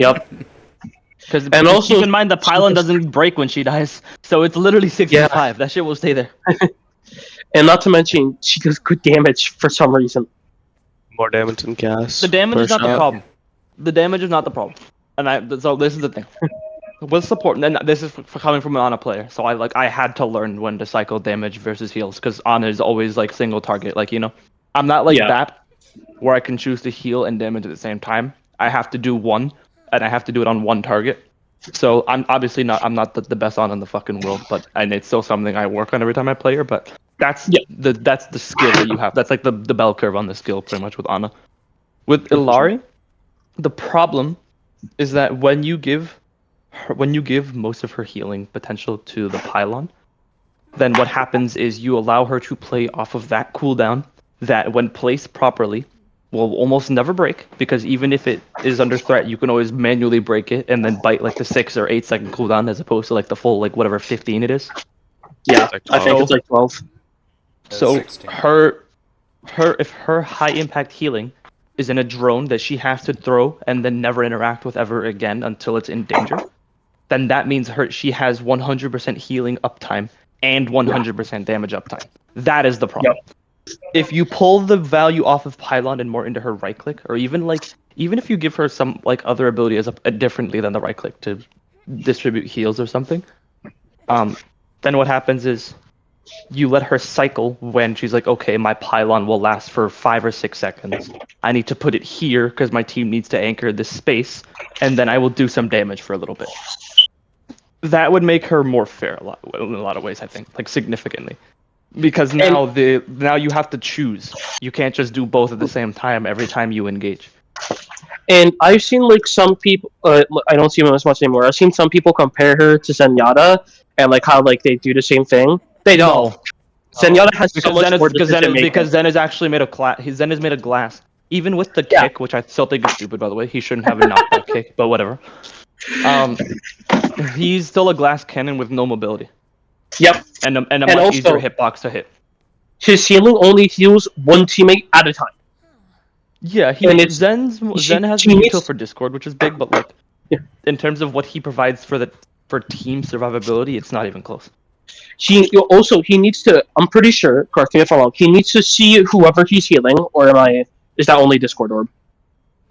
Yep. Because also- keep in mind the pylon doesn't break when she dies, so it's literally 6v5. That shit will stay there. And not to mention, she does good damage for some reason. More damage than gas. The damage per is not the shot. problem. The damage is not the problem. So this is the thing. With support, and this is for coming from an Ana player, so I had to learn when to cycle damage versus heals, because Ana is always like single target. Like, you know, I'm not like Yeah. that where I can choose to heal and damage at the same time. I have to do one, and I have to do it on one target. So I'm obviously not the best Ana in the fucking world, and it's still something I work on every time I play her. But that's the skill that you have. That's like the bell curve on the skill pretty much with Ana. With Illari, the problem is that when you give most of her healing potential to the pylon, then what happens is you allow her to play off of that cooldown that, when placed properly, will almost never break, because even if it is under threat, you can always manually break it and then bite like the 6 or 8 second cooldown, as opposed to like the full like whatever 15 it is. Yeah, Like I think it's like 12. So 16. if her high impact healing is in a drone that she has to throw and then never interact with ever again until it's in danger, then that means she has 100% healing uptime and 100% damage uptime. That is the problem. If you pull the value off of pylon and more into her right click, or even if you give her some like other ability as differently than the right click to distribute heals or something, then what happens is you let her cycle when she's like, okay, my pylon will last for 5 or 6 seconds. I need to put it here because my team needs to anchor this space, and then I will do some damage for a little bit. That would make her more fair in a lot of ways, I think, like significantly. Because now you have to choose. You can't just do both at the same time every time you engage. And I've seen like some people. I don't see them as much anymore. I've seen some people compare her to Zenyatta, and like how like they do the same thing. They don't. No. Zenyatta has so Because much more decision making. Zen has actually made Zen has made a glass. Even with the Yeah. kick, which I still think is stupid, by the way. He shouldn't have a knockback kick, but whatever. He's still a glass cannon with no mobility. Yep. And a much also- easier hitbox to hit. His healing only heals one teammate at a time. Yeah, Zen has she the needs- util for Discord, which is big, but like Yeah. in terms of what he provides for team survivability, it's not even close. He needs to. I'm pretty sure. Correct me if I'm wrong. He needs to see whoever he's healing, or is that only Discord orb?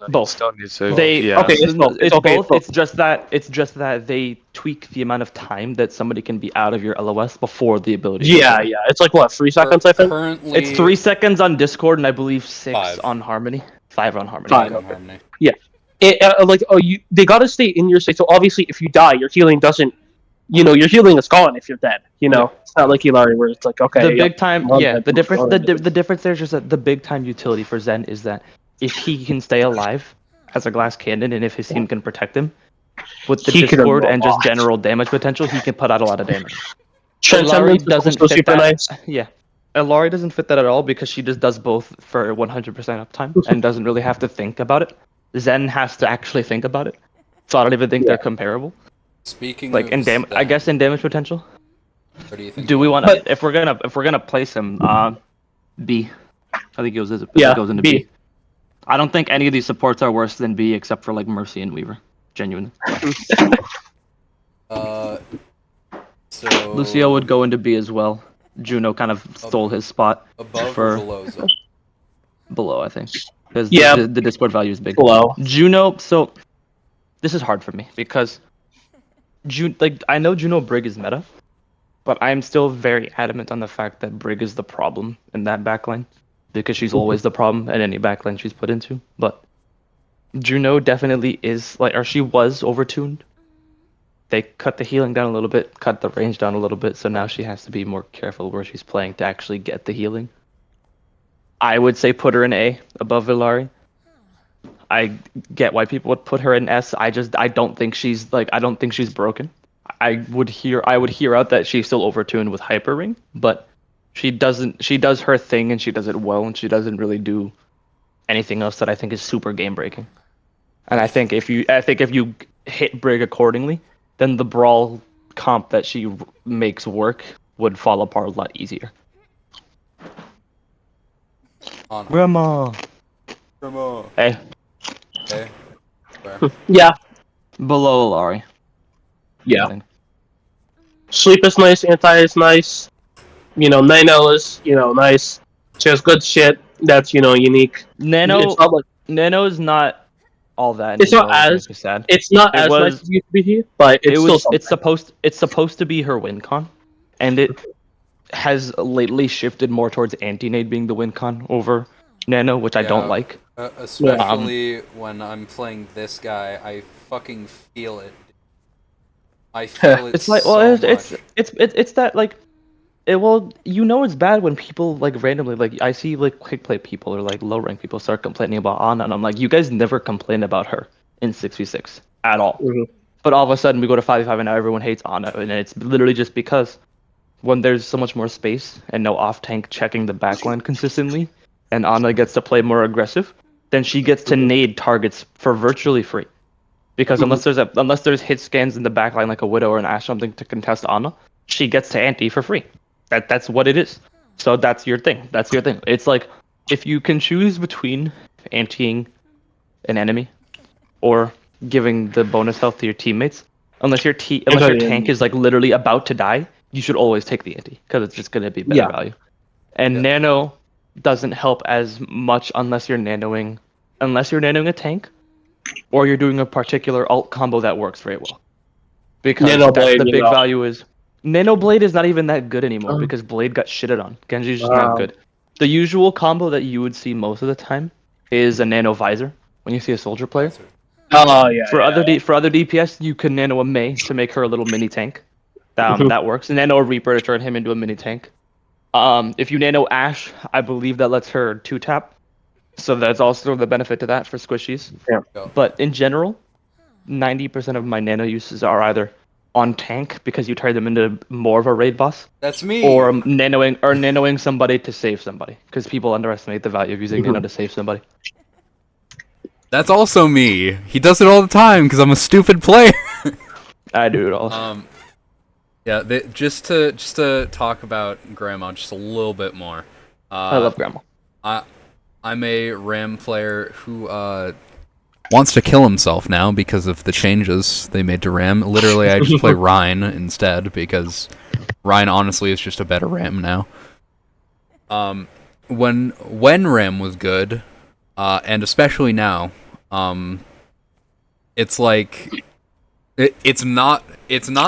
Both. Still needs to, They yeah. Okay, it's both. It's Okay, both. it's It's just that they tweak the amount of time that somebody can be out of your LOS before the ability. Yeah. It's like what 3 seconds, I think. Currently, It's 3 seconds on Discord, and I believe 6 5. on Harmony. 5 on Harmony. 5. on Harmony. They gotta stay in your state. So obviously, if you die, your healing doesn't. Your healing is gone if you're dead. It's not like Hilari where it's like okay. The big time, I'm yeah. dead. The difference, the difference there is just that the big time utility for Zen is that if he can stay alive as a glass cannon, and if his team can protect him with the He can Discord and just unlock. general damage potential, he can put out a lot of damage. Transcendence Illari doesn't is also fit super that. nice. Yeah, Illari doesn't fit that at all because she just does both for 100% uptime and doesn't really have to think about it. Zen has to actually think about it, so I don't even think they're comparable. Speaking Like of in damage, I guess in damage potential. What do you think? Do we want to? If we're gonna place him, B. I think he goes into B. I don't think any of these supports are worse than B except for like Mercy and Weaver. Genuinely. So Lucio would go into B as well. Juno kind of stole his spot above for- or below Zen? below, I think. Because Yeah. the Discord value is big. Below. Juno, so this is hard for me because I know Juno Brig is meta, but I'm still very adamant on the fact that Brig is the problem in that backline because she's always the problem at any backline she's put into. But Juno definitely is she was overtuned. They cut the healing down a little bit, cut the range down a little bit, so now she has to be more careful where she's playing to actually get the healing. I would say put her in A above Illari. I get why people would put her in S. I don't think she's broken. I would hear out that she's still overtuned with Hyper Ring, but she does her thing and she does it well, and she doesn't really do anything else that I think is super game breaking. And I think if you hit Brig accordingly, then the brawl comp that she makes work would fall apart a lot easier. On. Grandma. Grandma. Hey, Okay. Where? Yeah, below Ilari. yeah. I think. Sleep is nice, anti is nice. Nino is, nice. She has good shit that's, unique. It's Nano, not like Nano's not all that it's not anymore, which makes as me sad. it's not It as nice was, as it used to be here, but it it's still was, something. it's supposed to be her win con, and it has lately shifted more towards anti-nade being the win con over Nano, which I don't Yeah. like. Especially when I'm playing this guy, I fucking feel it. I feel it It's like, well, so it's much. it's that like, it's bad when people like randomly like I see like quick play people or like low rank people start complaining about Ana, and I'm like, you guys never complain about her in 6v6 at all. Mhm. But all of a sudden we go to 5v5 and now everyone hates Ana, and it's literally just because when there's so much more space and no off tank checking the backline consistently, and Ana gets to play more aggressive, then she gets to nade targets for virtually free. Because unless there's hit scans in the backline like a Widow or an Ashe something to contest Ana, she gets to anti for free. That's what it is. So that's your thing. That's your thing. It's like if you can choose between antiing an enemy or giving the bonus health to your teammates, unless your tank is like literally about to die, you should always take the anti because it's just gonna be better Yeah. value. And Yeah. nano doesn't help as much unless you're nanoing a tank or you're doing a particular alt combo that works very well. Because Nano that's Blade, the big value is Nano Blade is not even that good anymore Oh. because Blade got shitted on. Genji's just Wow. not good. The usual combo that you would see most of the time is a Nano Visor when you see a soldier player. Oh yeah. For other DPS, you can nano a Mei to make her a little mini tank. Mhm. That works. And nano a Reaper to turn him into a mini tank. If you nano Ashe, I believe that lets her 2-tap. So that's also the benefit to that for squishies. Yeah. But in general, 90% of my nano uses are either on tank because you turn them into more of a raid boss, That's me. or nanoing somebody to save somebody because people underestimate the value of using nano to save somebody. That's also me. He does it all the time because I'm a stupid player. I do it all. Yeah. Just to talk about Grandma just a little bit more. I love Grandma. I'm a Ram player who wants to kill himself now because of the changes they made to Ram. Literally, I just play Rhine instead because Rhine honestly is just a better Ram now. When Ram was good, and especially now, it's like it's not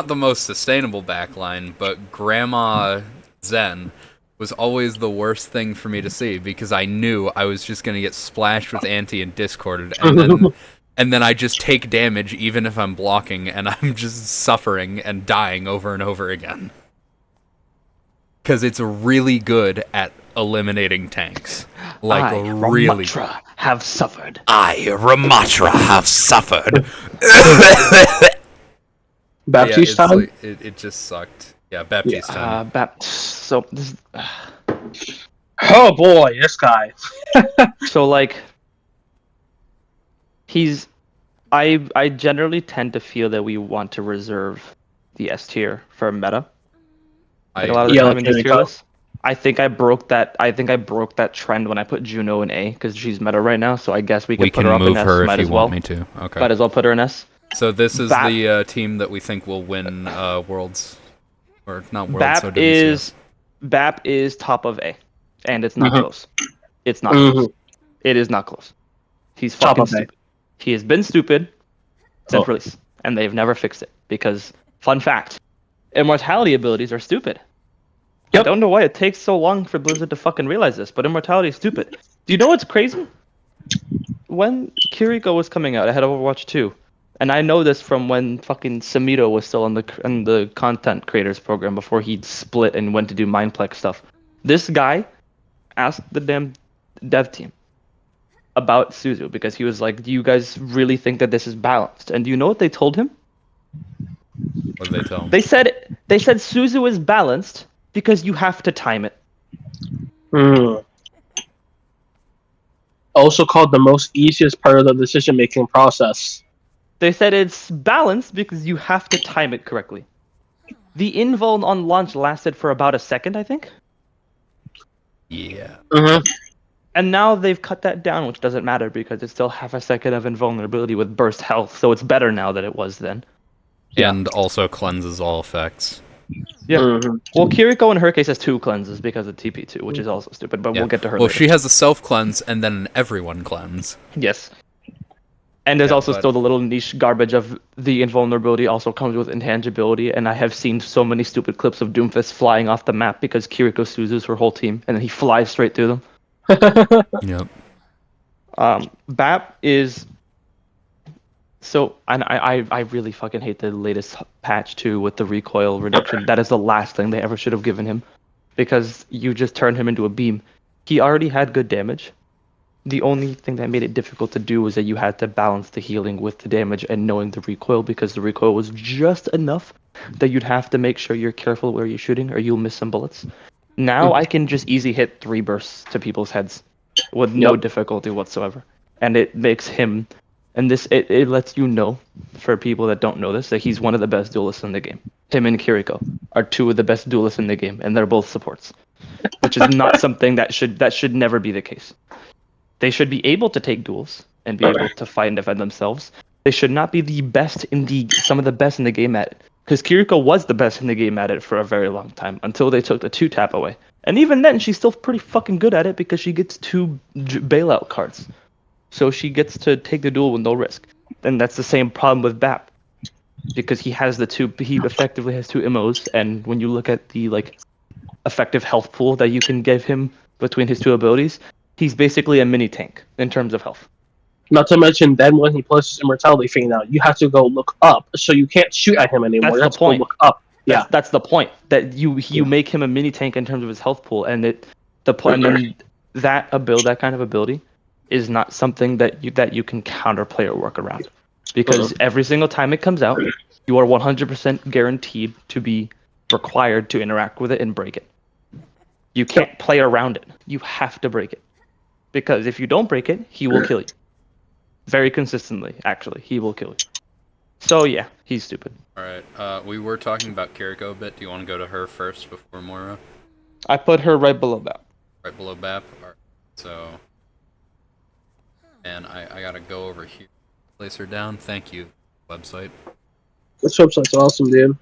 the most sustainable backline, but Grandma Zen was always the worst thing for me to see because I knew I was just gonna get splashed with anti and discorded, and then I just take damage even if I'm blocking, and I'm just suffering and dying over and over again. Because it's really good at eliminating tanks, like really. Ramatra have suffered. I, Ramatra, have suffered. Baptiste yeah, time. like, it just sucked. Yeah, Baptiste time. So this. Oh boy, this guy. So like, I generally tend to feel that we want to reserve the S tier for meta. Like a lot of the Yeah, time in this okay, tier list. I think I broke that trend when I put Juno in A because she's meta right now. So I guess we We put can her up in move S. her if Might you as well. want me to. Okay. Might as well put her in S. So this is Bap- the team that we think will win Worlds, or not Worlds. BAP so WCS. is top of A, and it's not Mhm. close. It's not close. Mhm. It is not close. He's Top fucking of A. stupid. He has been stupid since Oh. release, and they've never fixed it. Because, fun fact, immortality abilities are stupid. I Yep. don't know why it takes so long for Blizzard to fucking realize this, but immortality is stupid. Do you know what's crazy? When Kiriko was coming out, I had Overwatch 2. And I know this from when fucking Samito was still in the content creators program before he split and went to do Mindplex stuff. This guy asked the damn dev team about Suzu because he was like, "Do you guys really think that this is balanced?" And do you know what they told him? What did they tell him? They said Suzu is balanced because you have to time it. Mm. Also called the most easiest part of the decision-making process. They said it's balanced because you have to time it correctly. The invuln on launch lasted for about a second, I think. Yeah. Mm-hmm. And now they've cut that down, which doesn't matter because it's still half a second of invulnerability with burst health, so it's better now than it was then. Yeah. And also cleanses all effects. Yeah. Mhm. Well, Kiriko in her case has 2 cleanses because of TP2, which is also stupid, but Yeah. we'll get to her Well, later. she has a self cleanse and then an everyone cleanse. Yes. And there's Yeah, also but- still the little niche garbage of the invulnerability also comes with intangibility, and I have seen so many stupid clips of Doomfist flying off the map because Kiriko Suzu's her whole team, and then he flies straight through them. Yep. BAP is so, and I really fucking hate the latest patch too with the recoil reduction. That is the last thing they ever should have given him, because you just turned him into a beam. He already had good damage. The only thing that made it difficult to do was that you had to balance the healing with the damage and knowing the recoil, because the recoil was just enough that you'd have to make sure you're careful where you're shooting or you'll miss some bullets. Now I can just easy hit 3 bursts to people's heads with no Yep. difficulty whatsoever. And it makes him, and this, it lets you know, for people that don't know this, that he's one of the best duelists in the game. Him and Kiriko are 2 of the best duelists in the game, and they're both supports. Which is not something that should never be the case. They should be able to take duels and be able to fight and defend themselves. They should not be the best in some of the best in the game at it. Because Kiriko was the best in the game at it for a very long time until they took the 2-tap away. And even then, she's still pretty fucking good at it because she gets 2 bailout cards. So she gets to take the duel with no risk. And that's the same problem with BAP. Because he effectively has 2 MOs, and when you look at the effective health pool that you can give him between his 2 abilities, he's basically a mini tank in terms of health. Not to mention, then when he pulls his immortality thing out, you have to go look up, so you can't shoot at him anymore. That's You have the to go point. look up. Yeah. That's the point. That you make him a mini tank in terms of his health pool, and and then that kind of ability is not something that you can counterplay or work around, because every single time it comes out, you are 100% guaranteed to be required to interact with it and break it. You can't play around it. You have to break it, because if you don't break it, he will kill you. Very consistently, actually, he will kill you. So yeah, he's stupid. Alright, we were talking about Kiriko a bit. Do you want to go to her first before Moira? I put her right below that. Right below BAP? Alright, so... And I gotta go over here. Place her down. Thank you, website. This website's awesome, dude.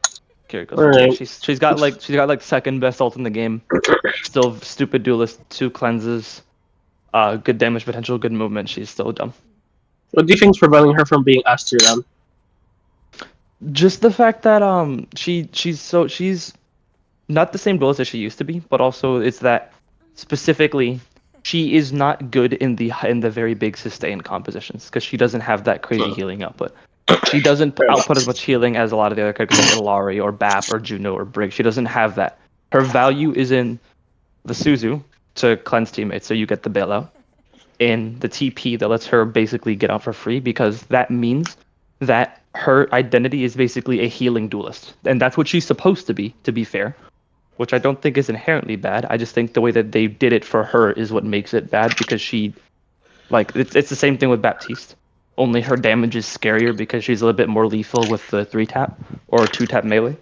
Kiriko's Alright. she's got like second best ult in the game. Still stupid duelist, 2 cleanses, good damage potential, good movement. She's still dumb. What do you think's preventing her from being S tier then? Just the fact that she's not the same duelist as she used to be, but also it's that specifically she is not good in the very big sustain compositions because she doesn't have that crazy healing output. She doesn't output as much healing as a lot of the other characters like Ilari or BAP or Juno or Brig. She doesn't have that. Her value is in the Suzu to cleanse teammates, so you get the bailout, in the TP that lets her basically get out for free, because that means that her identity is basically a healing duelist, and that's what she's supposed to be fair, which I don't think is inherently bad. I just think the way that they did it for her is what makes it bad, because she, it's the same thing with Baptiste, only her damage is scarier because she's a little bit more lethal with the 3-tap or 2-tap melee,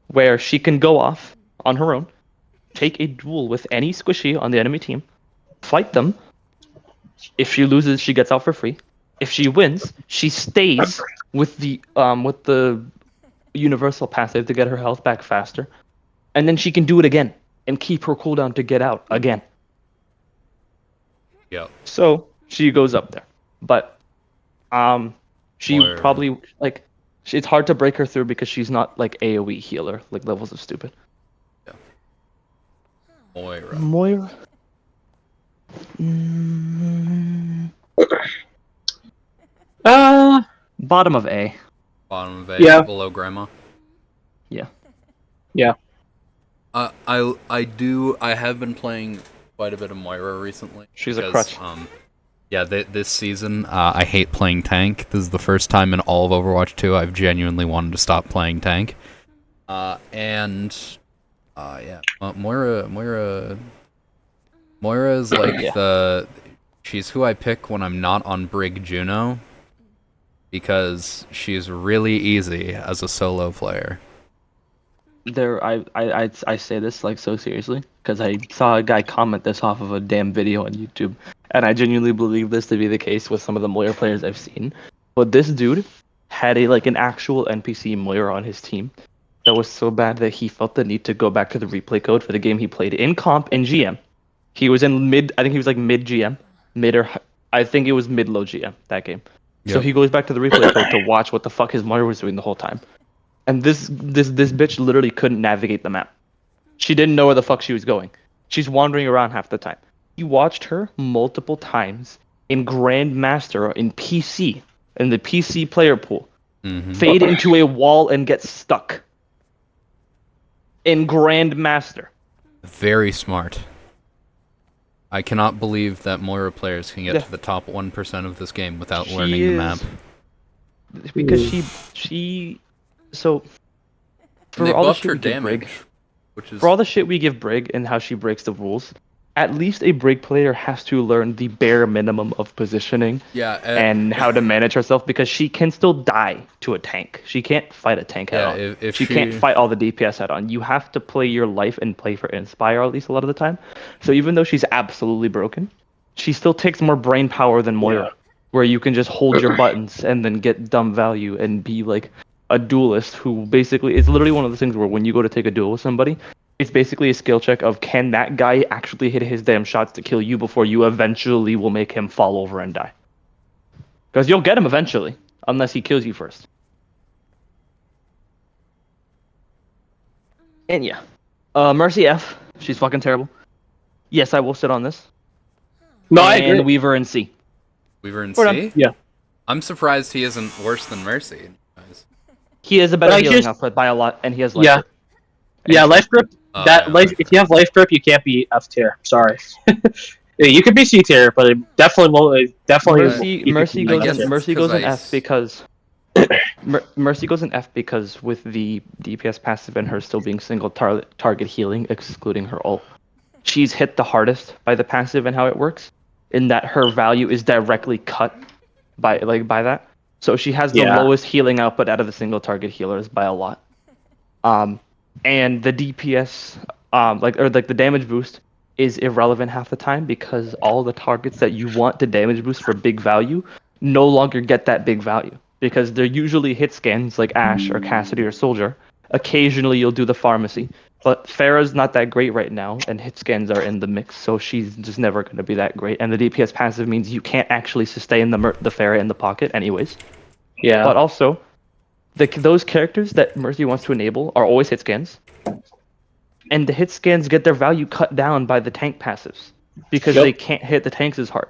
where she can go off on her own, take a duel with any squishy on the enemy team, fight them. If she loses, she gets out for free. If she wins, she stays with the universal passive to get her health back faster, and then she can do it again and keep her cooldown to get out again. Yep. So she goes up there, but she Or- probably it's hard to break her through because she's not like AOE healer like Levels of Stupid. Moira. Bottom of A. Bottom of A, Yeah. below Grandma. Yeah. Yeah. I have been playing quite a bit of Moira recently. She's a because, crutch. Yeah, this season, I hate playing tank. This is the first time in all of Overwatch 2 I've genuinely wanted to stop playing tank. Yeah. Moira is like Yeah. she's who I pick when I'm not on Brig Juno, because she's really easy as a solo player. I say this like so seriously because I saw a guy comment this off of a damn video on YouTube, and I genuinely believe this to be the case with some of the Moira players I've seen. But this dude had an actual NPC Moira on his team that was so bad that he felt the need to go back to the replay code for the game he played in comp in GM. He was in mid. I think he was like mid GM, I think it was mid low GM that game. So Yep. he goes back to the replay code to watch what the fuck his Moira was doing the whole time. And this bitch literally couldn't navigate the map. She didn't know where the fuck she was going. She's wandering around half the time. He watched her multiple times in Grandmaster in PC, in the PC player pool, fade into a wall and get stuck. In Grandmaster. Very smart. I cannot believe that Moira players can get Yeah. to the top 1% of this game without She learning the is- map. Because she so And they for all the buffed shit her we give damage, Brig, which is for all the shit we give Brig and how she breaks the rules, at least a Brig player has to learn the bare minimum of positioning yeah. and how to manage herself, because she can still die to a tank. She can't fight a tank head Yeah, on. if she can't fight all the DPS head on. You have to play your life and play for Inspire at least a lot of the time. So even though she's absolutely broken, she still takes more brain power than Moira, where you can just hold your buttons and then get dumb value and be like a duelist who basically, it's literally one of those things where when you go to take a duel with somebody, it's basically a skill check of can that guy actually hit his damn shots to kill you before you eventually will make him fall over and die. Because you'll get him eventually, unless he kills you first. And yeah. Mercy F, she's fucking terrible. Yes, I will sit on this. No, I And agree. Weaver and C. Weaver and We're C? done. Yeah. I'm surprised he isn't worse than Mercy. Guys. He has a better But I healing just- output by a lot, and he has life Yeah. grip. Yeah, life grip. Oh, That yeah, life. If you have life grip, you can't be F tier. Sorry. Yeah, you could be C tier, but it definitely won't. It definitely won't keep you Mercy from I goes guess in it's Mercy goes in 'cause I F because Mercy goes in F because with the DPS passive and her still being single target healing, excluding her ult, she's hit the hardest by the passive and how it works, in that her value is directly cut by that. So she has the Yeah. lowest healing output out of the single target healers by a lot. And the DPS, the damage boost is irrelevant half the time, because all the targets that you want to damage boost for big value no longer get that big value, because they're usually hit scans like Ashe or Cassidy or Soldier. Occasionally you'll do the pharmacy, but Pharah's not that great right now, and hit scans are in the mix, so she's just never going to be that great. And the DPS passive means you can't actually sustain the Pharah in the pocket anyways. Yeah. But also, those characters that Mercy wants to enable are always hit scans. And the hit scans get their value cut down by the tank passives, because Yep. they can't hit the tanks as hard.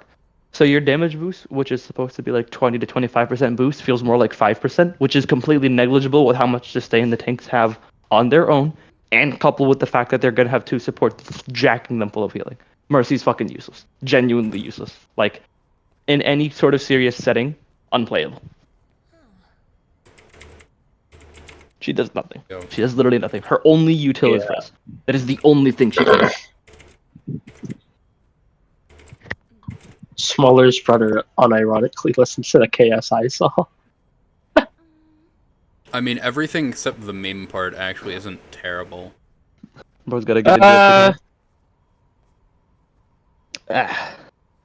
So your damage boost, which is supposed to be like 20 to 25% boost, feels more like 5%, which is completely negligible with how much sustain the tanks have on their own, and coupled with the fact that they're going to have two supports jacking them full of healing. Mercy's fucking useless. Genuinely useless. Like, in any sort of serious setting, unplayable. She does nothing. Yo. She does literally nothing. Her only util is Yeah. Frizz. That is the only thing she can do. Smoller's brother unironically listens to the KSI song. I mean, everything except the meme part actually isn't terrible. Bro's gotta get into it.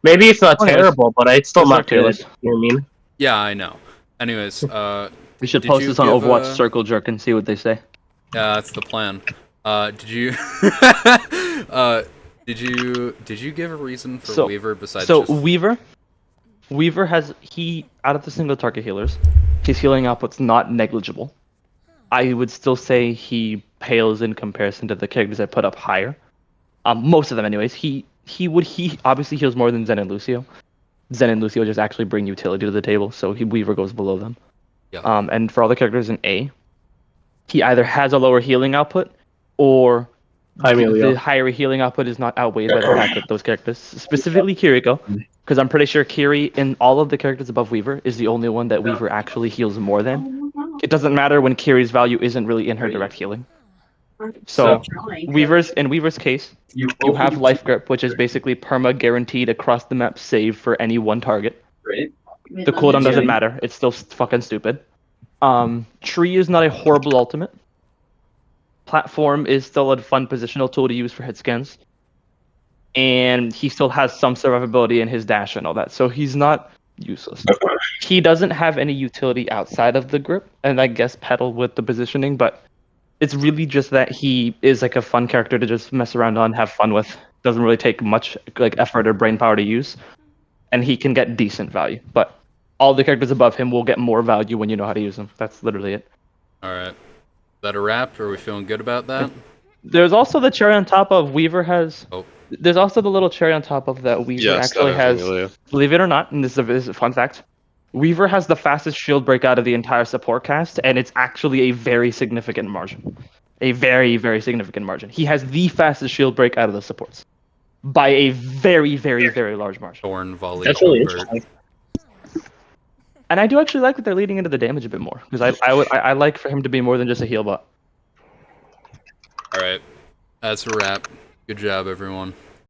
Maybe it's not Anyways, terrible, but it's still let's not start tier good. list. You know what I mean? Yeah, I know. Anyways, We should Did post you this on give Overwatch a- Circle Jerk and see what they say. yeah, that's the plan. Did you did you give a reason for So- Weaver besides So just Weaver has, out of the single target healers, his healing output's not negligible. I would still say he pales in comparison to the characters I put up higher. Most of them anyways. He obviously heals more than Zen and Lucio. Zen and Lucio just actually bring utility to the table, so Weaver goes below them. yeah. And for all the characters in A, he either has a lower healing output, or Emilio. the higher healing output is not outweighed by the fact that those characters, specifically Kiriko, because I'm pretty sure Kiri, in all of the characters above Weaver, is the only one that Weaver actually heals more than. It doesn't matter when Kiri's value isn't really in her direct healing. So in Weaver's case, you have life grip, which is basically perma guaranteed across the map save for any one target. The cooldown doesn't matter. It's still fucking stupid. Tree is not a horrible ultimate. platform is still a fun positional tool to use for hit scans. And he still has some survivability in his dash and all that. So he's not useless. He doesn't have any utility outside of the grip, and I guess pedal with the positioning, but it's really just that he is like a fun character to just mess around on, have fun with. Doesn't really take much like effort or brain power to use, and he can get decent value. But all the characters above him will get more value when you know how to use them. That's literally it. All right. Is that a wrap? Are we feeling good about that? There's also the cherry on top of Weaver has. Oh. There's also the little cherry on top of that Weaver Yes, actually that has. is Amelia. Believe it or not, and this is a fun fact. Weaver has the fastest shield break out of the entire support cast, and it's actually a very significant margin. A very, very significant margin. He has the fastest shield break out of the supports. By a very, very, very large margin. Thorn volley. That's really convert. interesting. And I do actually like that they're leading into the damage a bit more. Because I like for him to be more than just a heal bot. All right. That's a wrap. Good job, everyone.